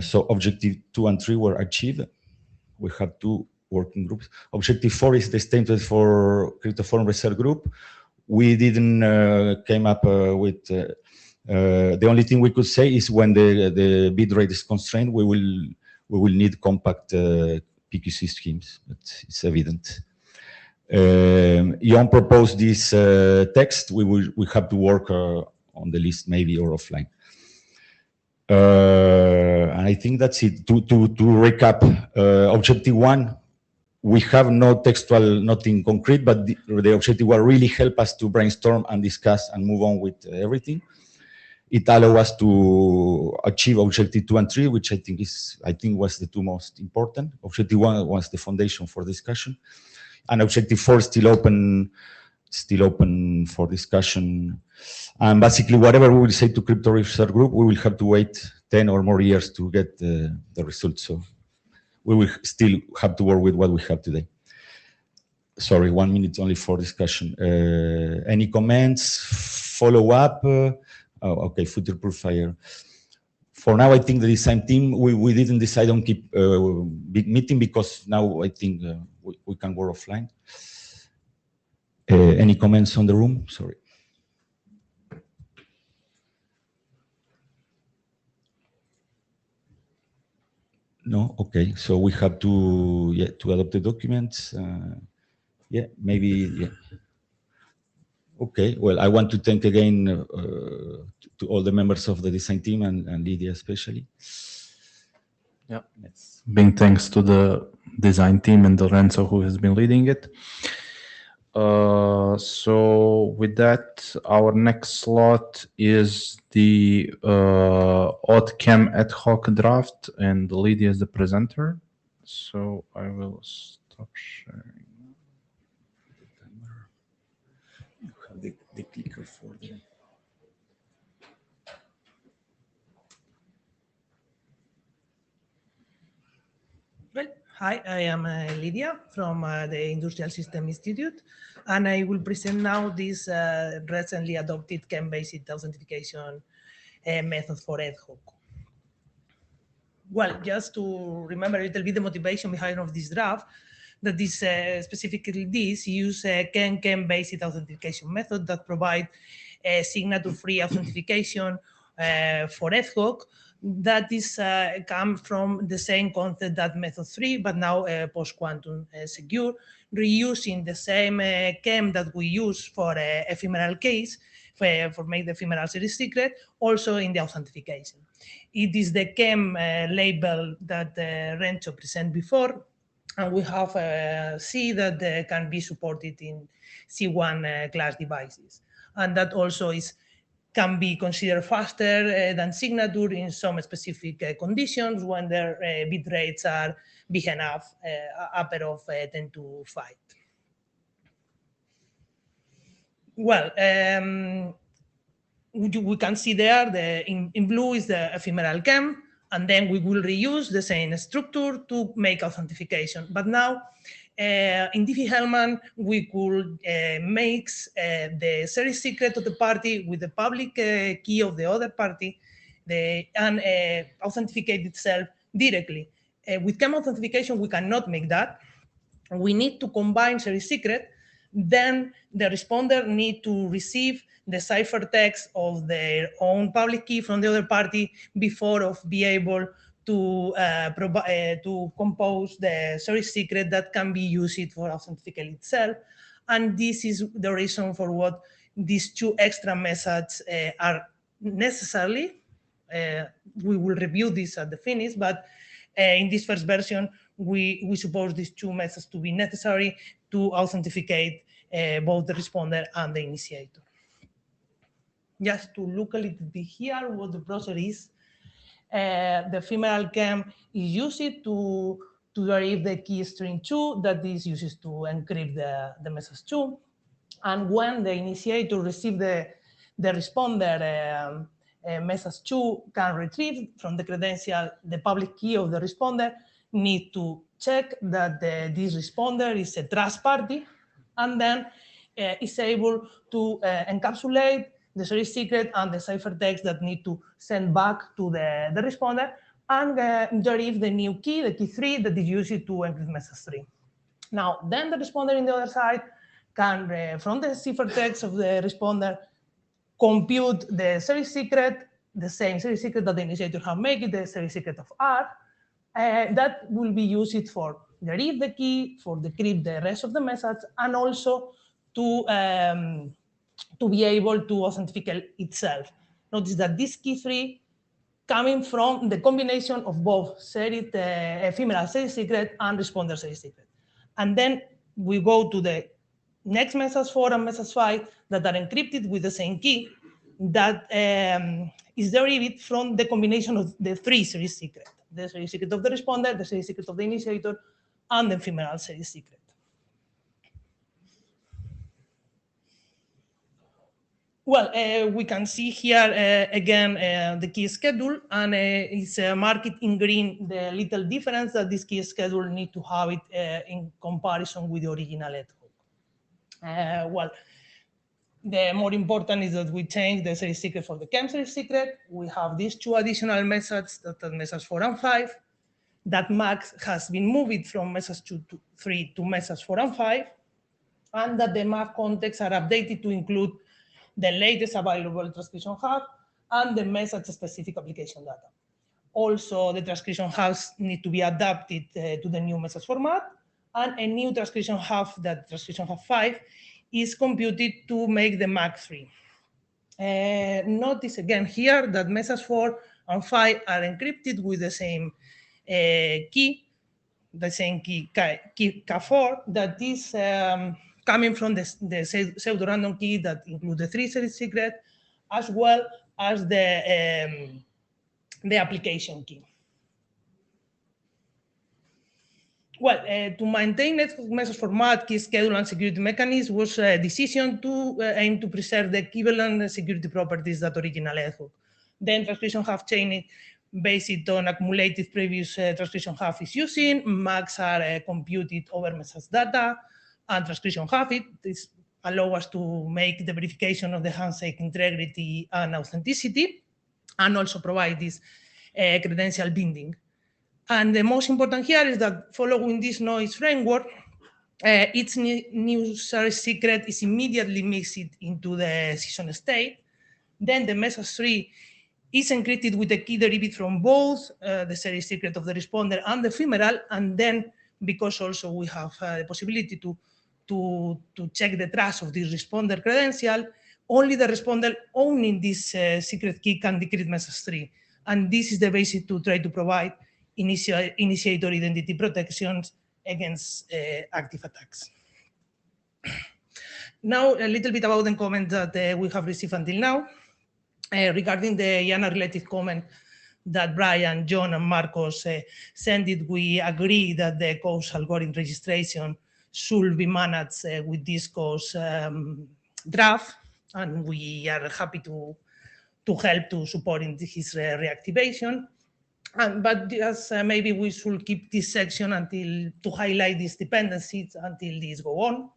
So objective 2 and 3 were achieved. We have 2 working groups. Objective 4 is the statement for cryptoform research group. We didn't came up with the only thing we could say is when the bit rate is constrained, we will need compact PQC schemes. It's evident. Jon proposed this text. We have to work on the list maybe or offline. And I think that's it. To recap, objective 1, we have no textual, nothing concrete, but the objective 1 really help us to brainstorm and discuss and move on with everything. It allows us to achieve objective 2 and 3, which I think was the 2 most important. Objective 1 was the foundation for discussion, and objective 4 is still open for discussion. And basically, whatever we will say to crypto research group, we will have to wait 10 or more years to get the results. So we will still have to work with what we have today. Sorry, 1 minute only for discussion. Any comments? Follow up? Oh, okay, future-proof fire. For now, I think the design team, we didn't decide on keep big meeting because now I think we can work offline. Any comments on the room? Sorry. No, okay. So we have to adopt the documents. Maybe. Okay. Well, I want to thank again to all the members of the design team and Lydia especially. Yeah. Big thanks to the design team and Lorenzo, who has been leading it. So with that, our next slot is the AuthChem ad hoc draft, and Lydia is the presenter. So I will stop sharing. You have the clicker for the... Well, hi, I am Lydia from the Industrial System Institute, and I will present now this recently adopted CAM-based authentication method for ad hoc. Well, just to remember a little bit the motivation behind of this draft, that this specifically this use a CAM-based authentication method that provide a signature-free authentication for ad hoc. That is come from the same concept that method 3, but now post-quantum secure, reusing the same CAM that we use for ephemeral case, for make the ephemeral series secret, also in the authentication. It is the CAM label that Renzo presented before, and we have C that can be supported in C1 class devices. And that also can be considered faster than signature in some specific conditions when their bit rates are big enough, upper of 10 to 5. Well, we can see there in blue is the ephemeral CAM, and then we will reuse the same structure to make authentication. But now in Diffie-Hellman, we could mix the series secret of the party with the public key of the other party and authenticate itself directly. With CAM authentication, we cannot make that. We need to combine series secret. Then the responder need to receive the ciphertext of their own public key from the other party before be able to compose the series secret that can be used for authenticating itself. And this is the reason for what these two extra methods are necessary. We will review this at the finish, but in this first version, we suppose these two methods to be necessary to authenticate both the responder and the initiator. Just to look a little bit here what the process is. The ephemeral CAM is used to derive the key string 2 that is used to encrypt the message 2. And when the initiator receives the responder message 2 can retrieve from the credential the public key of the responder, need to check that this responder is a trust party, and then is able to encapsulate the series secret and the ciphertext that need to send back to the responder, and derive the new key, the key 3, that is used to encrypt message 3. Now, then the responder in the other side can, from the ciphertext of the responder, compute the series secret, the same series secret that the initiator have made, the series secret of R, that will be used for derive the key, for decrypt the rest of the message, and also to be able to authenticate itself. Notice that this key 3 coming from the combination of both ephemeral series secret and responder series secret. And then we go to the next message 4 and message 5 that are encrypted with the same key that is derived from the combination of the 3 series secret: the series secret of the responder, the series secret of the initiator, and the ephemeral series secret. Well, we can see here again the key schedule, and it's marked in green the little difference that this key schedule need to have it in comparison with the original ad hoc. Well, the more important is that we change the series secret for the CAM series secret. We have these 2 additional methods, that are message 4 and 5. That max has been moved from message 2 to 3 to message 4 and 5, and that the map contexts are updated to include the latest available transcription hub and the message-specific application data. Also, the transcription hubs need to be adapted to the new message format, and a new transcription hub, that transcription hub 5, is computed to make the MAC 3. Notice again here that message 4 and 5 are encrypted with the same key, the same key K4 that is coming from the pseudo-random key that includes the 3 series secret, as well as the application key. Well, to maintain network message format, key schedule, and security mechanism was a decision to aim to preserve the equivalent security properties that original ad hoc. Then transcription half chain based on accumulated previous transcription half is using. Max are computed over message data, and transcription half this allow us to make the verification of the handshake integrity and authenticity, and also provide this credential binding. And the most important here is that following this noise framework, each new source secret is immediately mixed into the session state. Then the message tree is encrypted with a key derived from both the series secret of the responder and the ephemeral. And then, because also we have the possibility to check the trust of this responder credential, only the responder owning this secret key can decrypt message tree. And this is the basis to try to provide initiator identity protections against active attacks. Now, a little bit about the comment that we have received until now. Regarding the IANA-related comment that Brian, John, and Marcos sent it, we agree that the COAS algorithm registration should be managed with this COAS draft, and we are happy to help to support in his reactivation. But just maybe we should keep this section until to highlight these dependencies until these go on.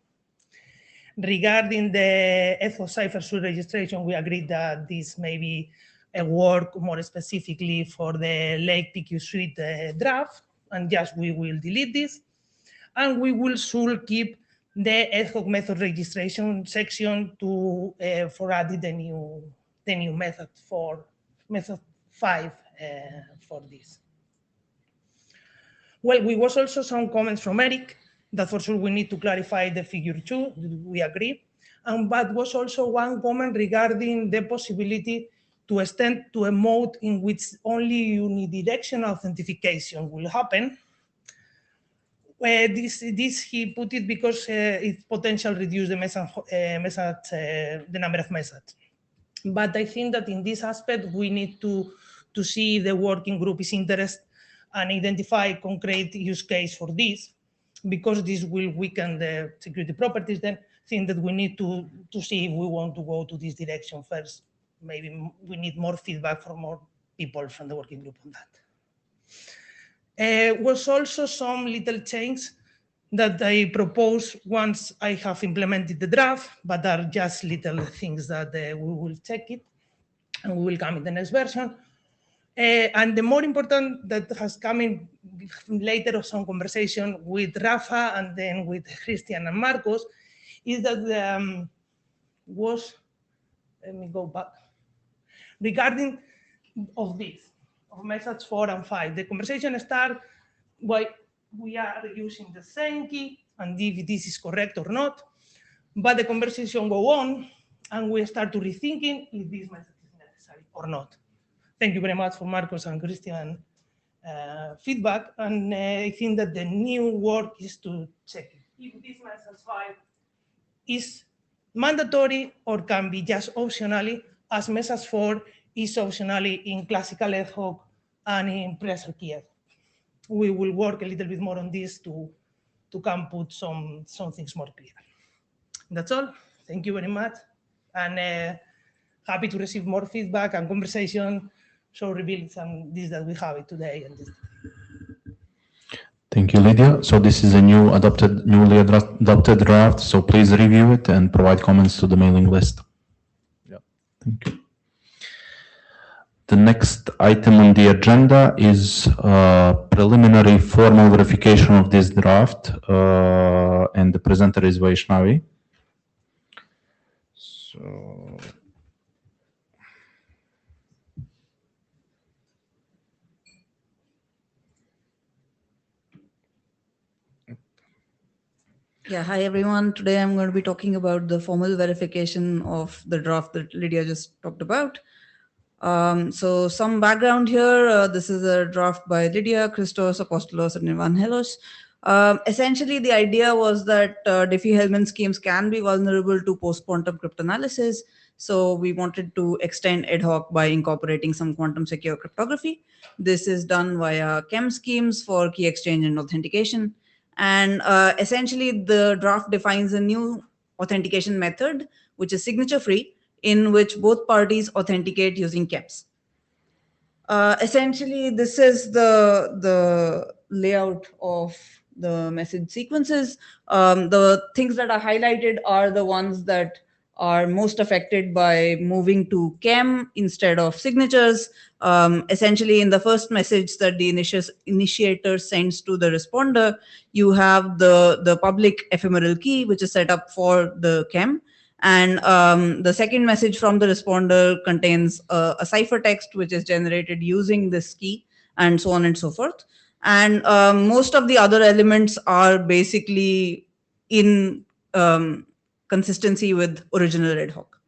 Regarding the ethos cipher suite registration, we agreed that this may be a work more specifically for the Lake PQ suite draft, and just we will delete this. And we will should keep the ad hoc method registration section to for adding the new method for method 5 for this. Well, we was also some comments from Eric that for sure we need to clarify the figure 2, we agree. But was also one comment regarding the possibility to extend to a mode in which only unidirectional authentication will happen. This he put it because it potentially reduce the the number of messages. But I think that in this aspect, we need to see if the working group is interested and identify concrete use case for this, because this will weaken the security properties. Then I think that we need to see if we want to go to this direction first. Maybe we need more feedback from more people from the working group on that. Was also some little changes that I propose once I have implemented the draft, but are just little things that we will check it and we will come in the next version. And the more important that has come in later of some conversation with Rafa and then with Christian and Marcos is that let me go back, regarding of this, of message 4 and 5. The conversation starts why we are using the same key and if this is correct or not, but the conversation go on and we start to rethinking if this message is necessary or not. Thank you very much for Marcos and Christian feedback, and I think that the new work is to check if this message 5 is mandatory or can be just optionally, as message 4 is optionally in classical ad hoc and in pressure key. We will work a little bit more on this to come put some things more clear. That's all. Thank you very much, and happy to receive more feedback and conversation. So reveal some this that we have it today and this. Thank you, Lydia. So this is a newly adopted draft. So please review it and provide comments to the mailing list. Yeah. Thank you. The next item on the agenda is preliminary formal verification of this draft, and the presenter is Vaishnavi. So. Yeah, hi everyone. Today I'm going to be talking about the formal verification of the draft that Lydia just talked about. So some background here. This is a draft by Lydia, Christos, Apostolos, and Evangelos. Essentially, the idea was that Diffie-Hellman schemes can be vulnerable to post-quantum cryptanalysis. So we wanted to extend ad hoc by incorporating some quantum secure cryptography. This is done via chem schemes for key exchange and authentication. And essentially, the draft defines a new authentication method, which is signature-free, in which both parties authenticate using chems. Essentially, this is the layout of the message sequences. The things that are highlighted are the ones that are most affected by moving to chem instead of signatures. Essentially, in the first message that the initiator sends to the responder, you have the public ephemeral key, which is set up for the chem. And the second message from the responder contains a ciphertext, which is generated using this key, and so on and so forth. And most of the other elements are basically in consistency with original ad hoc.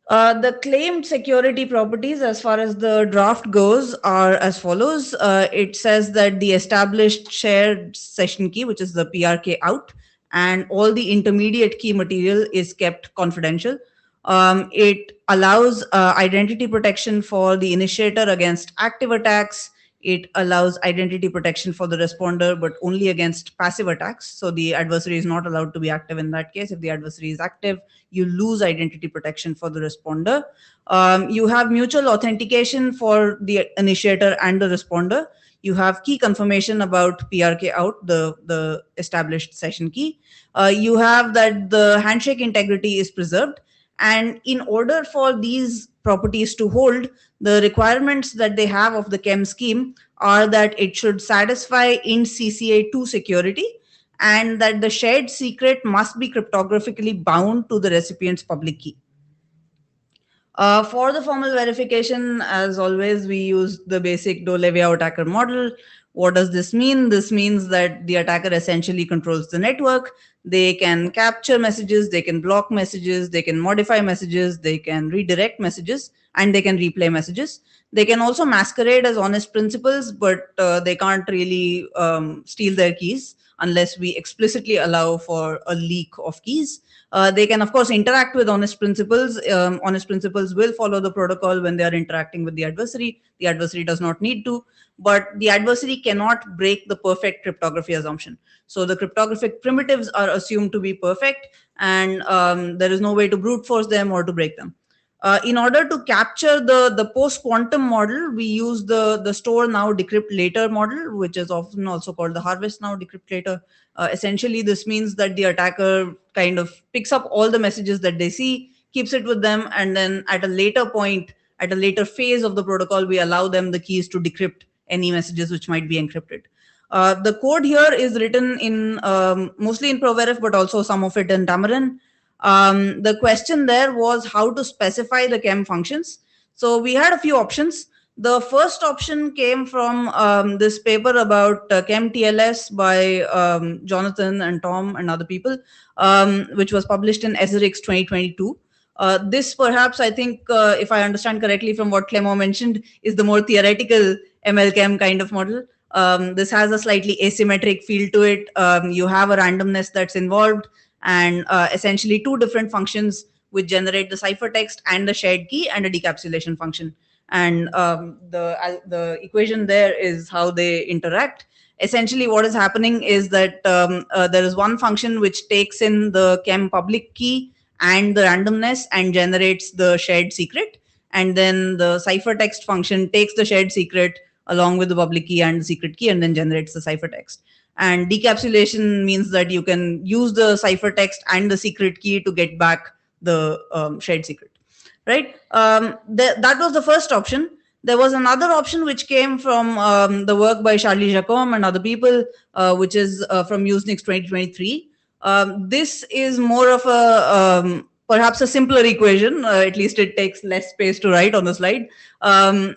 The claimed security properties, as far as the draft goes, are as follows. It says that the established shared session key, which is the PRK out, and all the intermediate key material is kept confidential. It allows identity protection for the initiator against active attacks. It allows identity protection for the responder, but only against passive attacks. So the adversary is not allowed to be active in that case. If the adversary is active, you lose identity protection for the responder. You have mutual authentication for the initiator and the responder. You have key confirmation about PRK out, the established session key. You have that the handshake integrity is preserved. And in order for these properties to hold, the requirements that they have of the chem scheme are that it should satisfy int CCA2 security, and that the shared secret must be cryptographically bound to the recipient's public key. For the formal verification, as always, we use the basic Doe-Levy attacker model. What does this mean? This means that the attacker essentially controls the network. They can capture messages, they can block messages, they can modify messages, they can redirect messages, and they can replay messages. They can also masquerade as honest principals, but they can't really steal their keys unless we explicitly allow for a leak of keys. They can, of course, interact with honest principals. Honest principals will follow the protocol when they are interacting with the adversary. The adversary does not need to, but the adversary cannot break the perfect cryptography assumption. So the cryptographic primitives are assumed to be perfect, and there is no way to brute force them or to break them. In order to capture the post-quantum model, we use the store now, decrypt later model, which is often also called the harvest now, decrypt later. Essentially, this means that the attacker kind of picks up all the messages that they see, keeps it with them, and then at a later point, at a later phase of the protocol, we allow them the keys to decrypt any messages which might be encrypted. The code here is written in mostly in ProVerif, but also some of it in Tamarin. The question there was how to specify the chem functions. So we had a few options. The first option came from this paper about chem TLS by Jonathan and Tom and other people, which was published in Esrix 2022. This perhaps, I think, if I understand correctly from what Clément mentioned, is the more theoretical ML-Chem kind of model. This has a slightly asymmetric feel to it. You have a randomness that's involved, and essentially two different functions which generate the ciphertext and the shared key and a decapsulation function. And the equation there is how they interact. Essentially, what is happening is that there is one function which takes in the chem public key and the randomness and generates the shared secret. And then the ciphertext function takes the shared secret along with the public key and the secret key and then generates the ciphertext. And decapsulation means that you can use the ciphertext and the secret key to get back the shared secret, right? That was the first option. There was another option which came from the work by Charlie Jacome and other people, which is from Usenix 2023. This is more of a perhaps a simpler equation. At least it takes less space to write on the slide.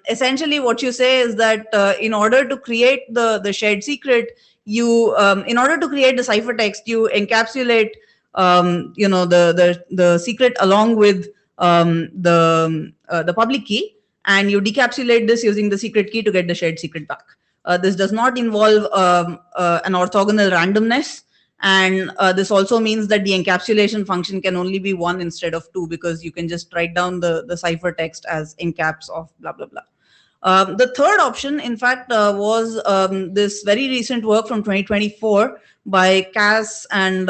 Essentially, what you say is that in order to create the shared secret, you in order to create the ciphertext, you encapsulate the secret along with the public key, and you decapsulate this using the secret key to get the shared secret back. This does not involve an orthogonal randomness, and this also means that the encapsulation function can only be 1 instead of 2, because you can just write down the ciphertext as encaps of blah blah blah. The third option, in fact, was this very recent work from 2024 by Cass and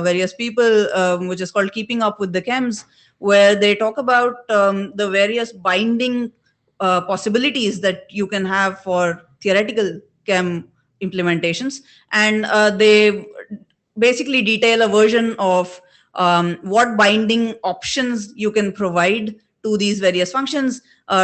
various people, which is called Keeping Up with the Chems, where they talk about the various binding possibilities that you can have for theoretical chem implementations. And they basically detail a version of what binding options you can provide to these various functions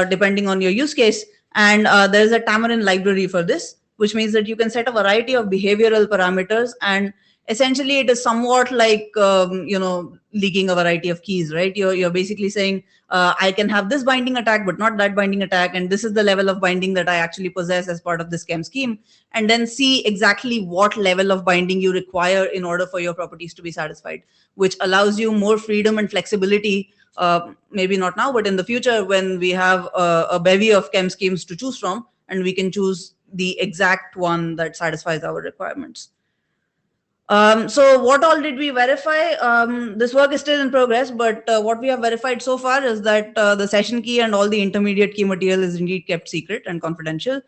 depending on your use case. And there's a Tamarin library for this, which means that you can set a variety of behavioral parameters, and essentially it is somewhat like leaking a variety of keys, right? You're basically saying I can have this binding attack but not that binding attack, and this is the level of binding that I actually possess as part of this chem scheme, and then see exactly what level of binding you require in order for your properties to be satisfied, which allows you more freedom and flexibility, maybe not now, but in the future, when we have a bevy of chem schemes to choose from, and we can choose the exact one that satisfies our requirements. So what all did we verify? This work is still in progress, but what we have verified so far is that the session key and all the intermediate key material is indeed kept secret and confidential.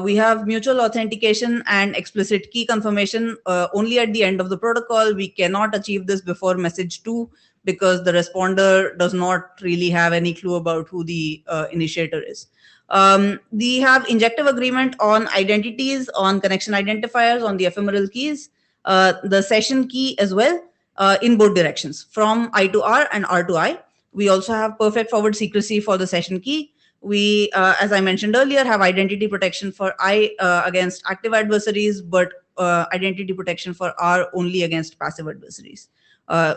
We have mutual authentication and explicit key confirmation only at the end of the protocol. We cannot achieve this before message 2 because the responder does not really have any clue about who the initiator is. We have injective agreement on identities, on connection identifiers, on the ephemeral keys, the session key as well, in both directions, from I to R and R to I. We also have perfect forward secrecy for the session key. We, as I mentioned earlier, have identity protection for I against active adversaries, but identity protection for R only against passive adversaries.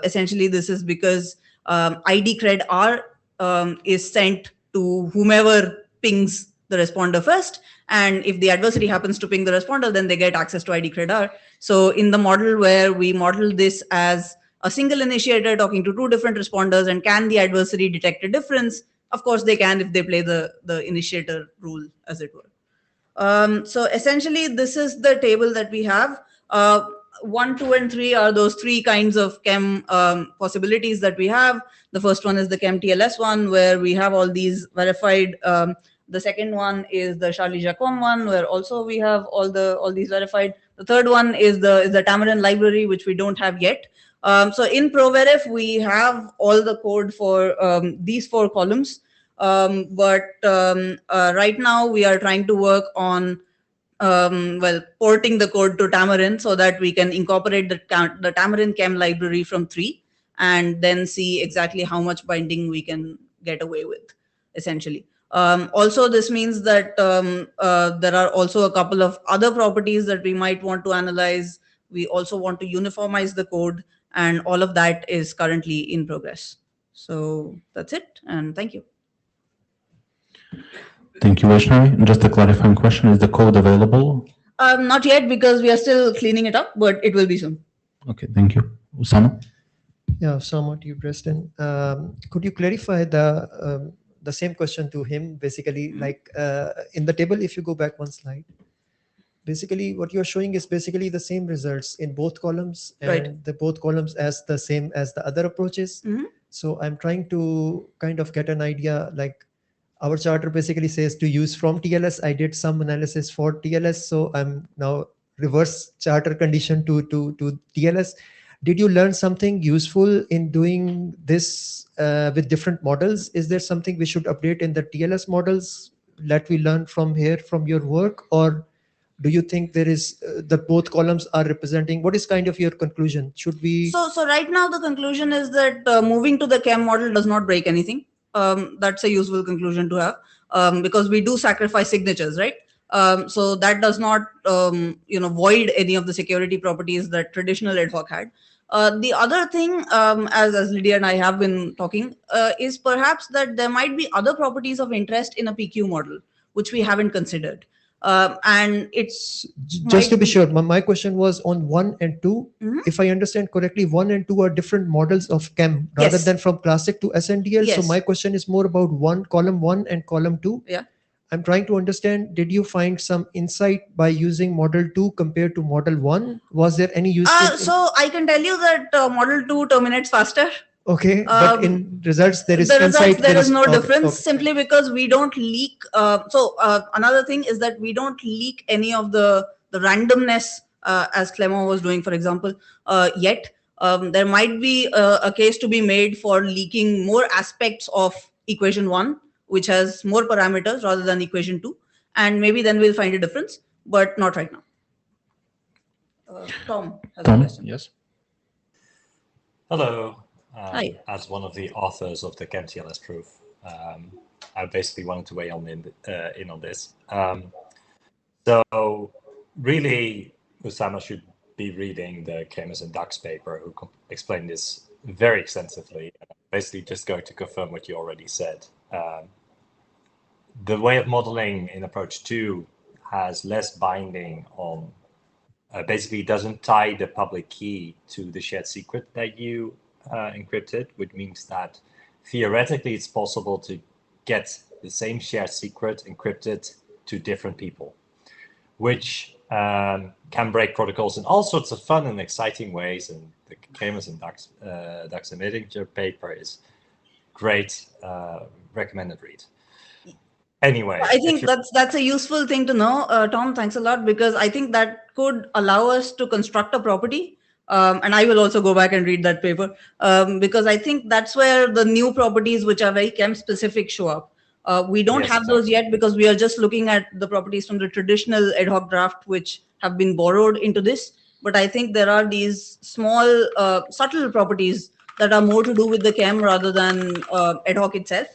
Essentially, this is because ID cred R is sent to whomever pings the responder first, and if the adversary happens to ping the responder, then they get access to ID cred R. So in the model where we model this as a single initiator talking to 2 different responders, and can the adversary detect a difference? Of course they can if they play the initiator rule, as it were. So essentially, this is the table that we have. 1, 2, and 3 are those 3 kinds of chem possibilities that we have. The first one is the chem TLS one, where we have all these verified. The second one is the Charlie-Jacquem one, where also we have all these verified. The third one is the Tamarin library, which we don't have yet. So in ProVerif, we have all the code for these 4 columns. But right now we are trying to work on porting the code to Tamarin so that we can incorporate the Tamarin chem library from 3, and then see exactly how much binding we can get away with, essentially. Also, this means that there are also a couple of other properties that we might want to analyze. We also want to uniformize the code, and all of that is currently in progress. So that's it, and thank you. Thank you, Vaishnavi. Just a clarifying question, is the code available? Not yet, because we are still cleaning it up, but it will be soon. Okay, thank you. Usama? Yeah, Usama to you, Preston. Could you clarify the same question to him? Basically, like in the table, if you go back one slide, basically what you're showing is basically the same results in both columns, and right. the both columns as the same as the other approaches. Mm-hmm. So I'm trying to kind of get an idea, like our charter basically says to use from TLS. I did some analysis for TLS, so I'm now reverse charter condition to TLS. Did you learn something useful in doing this with different models? Is there something we should update in the TLS models that we learn from here from your work, or do you think there is the both columns are representing? What is kind of your conclusion? Should we? So right now the conclusion is that moving to the chem model does not break anything. That's a useful conclusion to have, because we do sacrifice signatures, right? So that does not void any of the security properties that traditional ad hoc had. The other thing, as Lydia and I have been talking, is perhaps that there might be other properties of interest in a PQ model, which we haven't considered. And it's Just to be sure, my question was on 1 and 2. Mhm. If I understand correctly, 1 and 2 are different models of CAM rather Yes. than from classic to SNDL. So Yes. my question is more about column 1 and column 2. Yeah. I'm trying to understand, did you find some insight by using model 2 compared to model 1? Was there any use case? So I can tell you that model 2 terminates faster. Okay, but in results there is the results, insight. there is no okay, difference, okay. simply because we don't leak. Another thing is that we don't leak any of the randomness as Clement was doing, for example, yet. There might be a case to be made for leaking more aspects of equation 1, which has more parameters rather than equation 2. And maybe then we'll find a difference, but not right now. Tom has a question. Yes. Hello. Hi. As one of the authors of the ChemTLS proof, I basically wanted to weigh in on this. So really, Usama should be reading the Camus and Dax paper, who explained this very extensively. Basically, just going to confirm what you already said. The way of modeling in approach 2 has less binding on, basically doesn't tie the public key to the shared secret that you encrypted, which means that theoretically it's possible to get the same shared secret encrypted to different people, which can break protocols in all sorts of fun and exciting ways. And the Camus and Dax Mettinger paper is great, recommended read. Anyway, I think that's a useful thing to know, Tom. Thanks a lot, because I think that could allow us to construct a property. And I will also go back and read that paper, because I think that's where the new properties, which are very chem specific, show up. We don't have those yet because we are just looking at the properties from the traditional ad hoc draft, which have been borrowed into this. But I think there are these small, subtle properties that are more to do with the chem rather than ad hoc itself,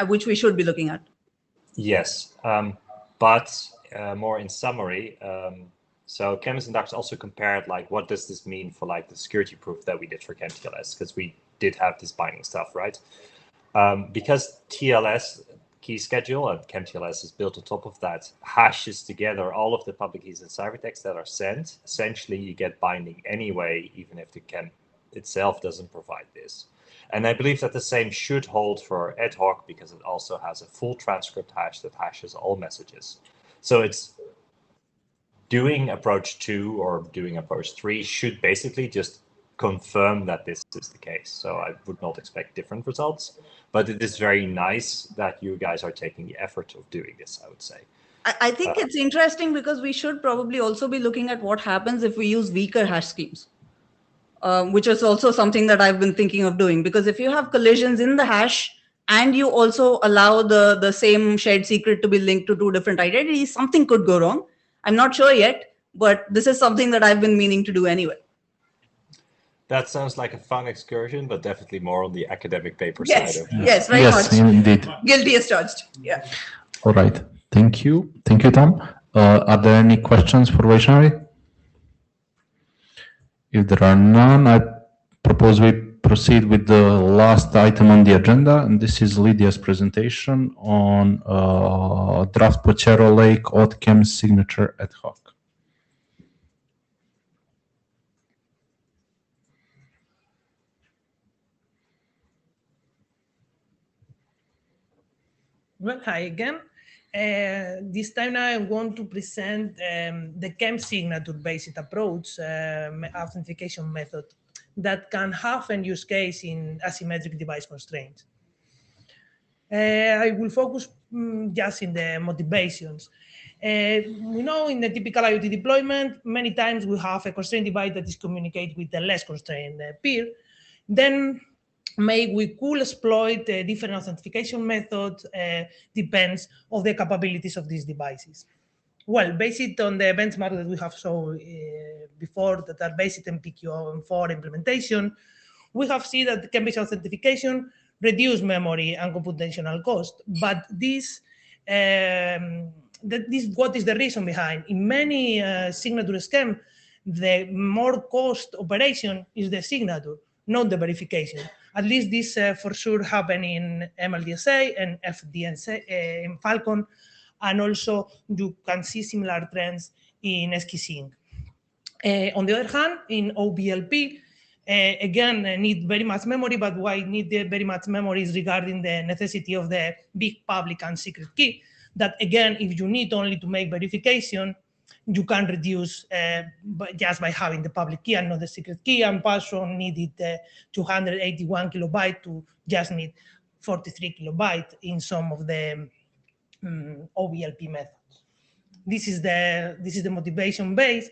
which we should be looking at. Yes, but more in summary, so Camus and Dax also compared like what does this mean for like the security proof that we did for ChemTLS, because we did have this binding stuff, right? Because TLS key schedule and ChemTLS is built on top of that, hashes together all of the public keys in ciphertext that are sent. Essentially, you get binding anyway, even if the chem itself doesn't provide this. And I believe that the same should hold for ad hoc, because it also has a full transcript hash that hashes all messages. So it's doing approach 2 or doing approach 3 should basically just confirm that this is the case. So I would not expect different results, but it is very nice that you guys are taking the effort of doing this, I would say. I think it's interesting because we should probably also be looking at what happens if we use weaker hash schemes. Which is also something that I've been thinking of doing, because if you have collisions in the hash and you also allow the same shared secret to be linked to 2 different identities, something could go wrong. I'm not sure yet, but this is something that I've been meaning to do anyway. That sounds like a fun excursion, but definitely more on the academic paper Yes, side. yes, very much. Indeed. Guilty as charged. Yeah. All right. Thank you. Thank you, Tom. Are there any questions for Vaishnavi? If there are none, I propose we proceed with the last item on the agenda, and this is Lydia's presentation on draft Pochero Lake Auth-Chem signature ad hoc. Well, hi again. This time I want to present the chem signature-based approach authentication method that can have a use case in asymmetric device constraints. I will focus just in the motivations. We know in the typical IoT deployment, many times we have a constrained device that is communicating with a less constrained peer. Then we could exploit different authentication methods, depends on the capabilities of these devices. Well, based on the benchmark that we have shown before that are based on PQM4 implementation, we have seen that chem-based authentication reduce memory and computational cost. But what is the reason behind? In many signature schemes, the more cost operation is the signature, not the verification. At least this for sure happen in MLDSA and FDNSA in Falcon. and also you can see similar trends in SKSync. On the other hand, in OBLP, again, need very much memory, but why need very much memory is regarding the necessity of the big public and secret key. That again, if you need only to make verification, you can reduce just by having the public key and not the secret key, and Patron needed 281 kilobyte to just need 43 kilobyte in some of the OBLP methods. This is the motivation base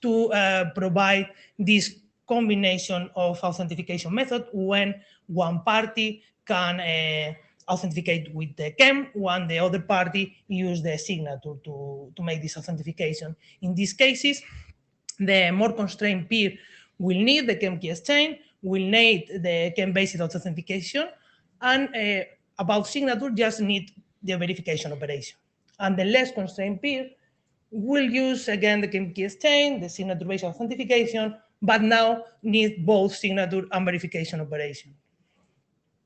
to provide this combination of authentication method when one party can authenticate with the KEM, when the other party use the signature to make this authentication. In these cases, the more constrained peer will need the KEM key exchange, will need the KEM-based authentication, and about signature just need the verification operation. And the less constrained peer will use again the KEM key exchange, the signature-based authentication, but now need both signature and verification operation.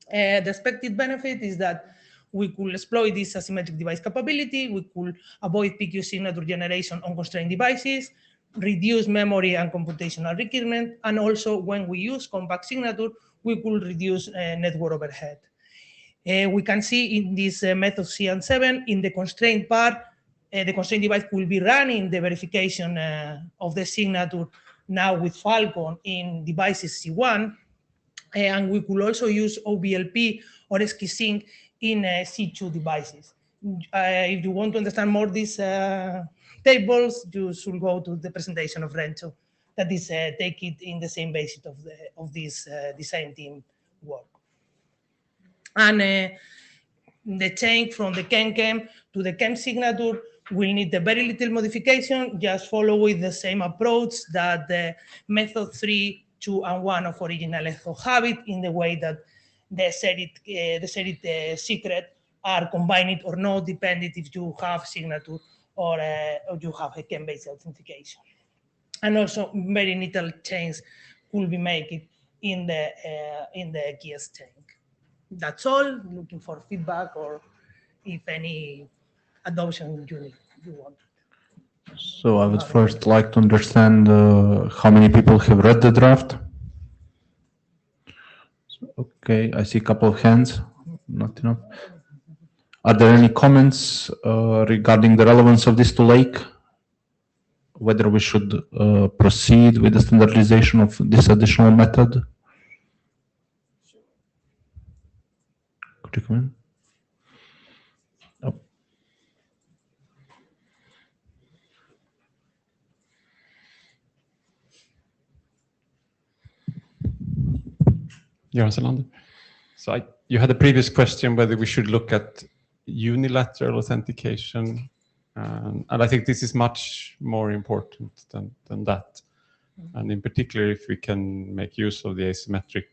The expected benefit is that we could exploit this asymmetric device capability, we could avoid PQ signature generation on constrained devices, reduce memory and computational requirement, and also when we use compact signature, we could reduce network overhead. We can see in this method C and 7, in the constrained part, the constrained device will be running the verification of the signature now with Falcon in devices C1, and we could also use OBLP or SKSync in C2 devices. If you want to understand more these tables, you should go to the presentation of Renzo that is take it in the same basis of this design team work. And the change from the KEM to the KEM signature will need a very little modification, just follow with the same approach that the method 3, 2, and 1 of original ETHO have it, in the way that the shared secret are combined or not, depending if you have signature or you have a KEM-based authentication. And also very little change could be made in the key exchange. That's all. Looking for feedback or if any adoption you want. So I would first like to understand how many people have read the draft. Okay, I see a couple of hands. Not enough. Are there any comments regarding the relevance of this to Lake? Whether we should proceed with the standardization of this additional method? Could you comment? Oh. Yeah, Zelander. So you had a previous question whether we should look at unilateral authentication, and I think this is much more important than that. And in particular, if we can make use of the asymmetric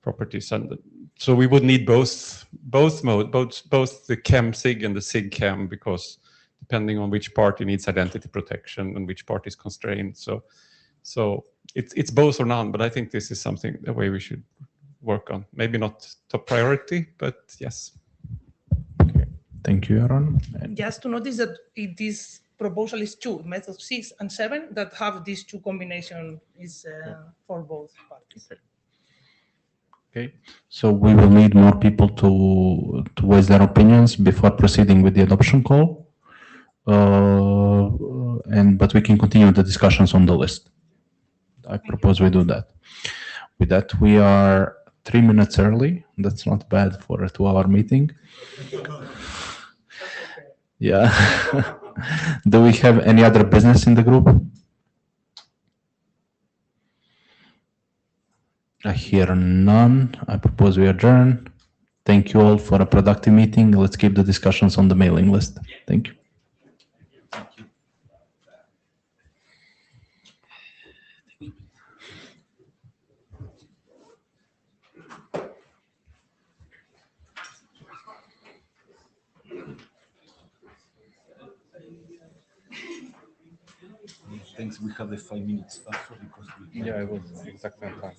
properties, and so we would need both modes, both the KEM SIG and the SIG KEM, because depending on which party needs identity protection and which part is constrained. So it's both or none, but I think this is something the way we should work on. Maybe not top priority, but yes. Okay. Thank you, Aaron. Just to notice that this proposal is 2, method 6 and 7, that have these 2 combination is for both parties. Okay, so we will need more people to voice their opinions before proceeding with the adoption call. But we can continue the discussions on the list. I propose we do that. With that, we are 3 minutes early. That's not bad for a 2-hour meeting. Yeah. Do we have any other business in the group? I hear none. I propose we adjourn. Thank you all for a productive meeting. Let's keep the discussions on the mailing list. Thank you. Thanks, we have the 5 minutes after because we... Yeah, it was exactly on time.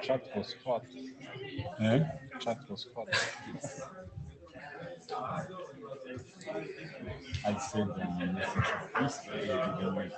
Chat was hot. Chat was hot. I said message of peace, but you didn't make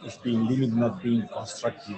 it's being limit not being constructive.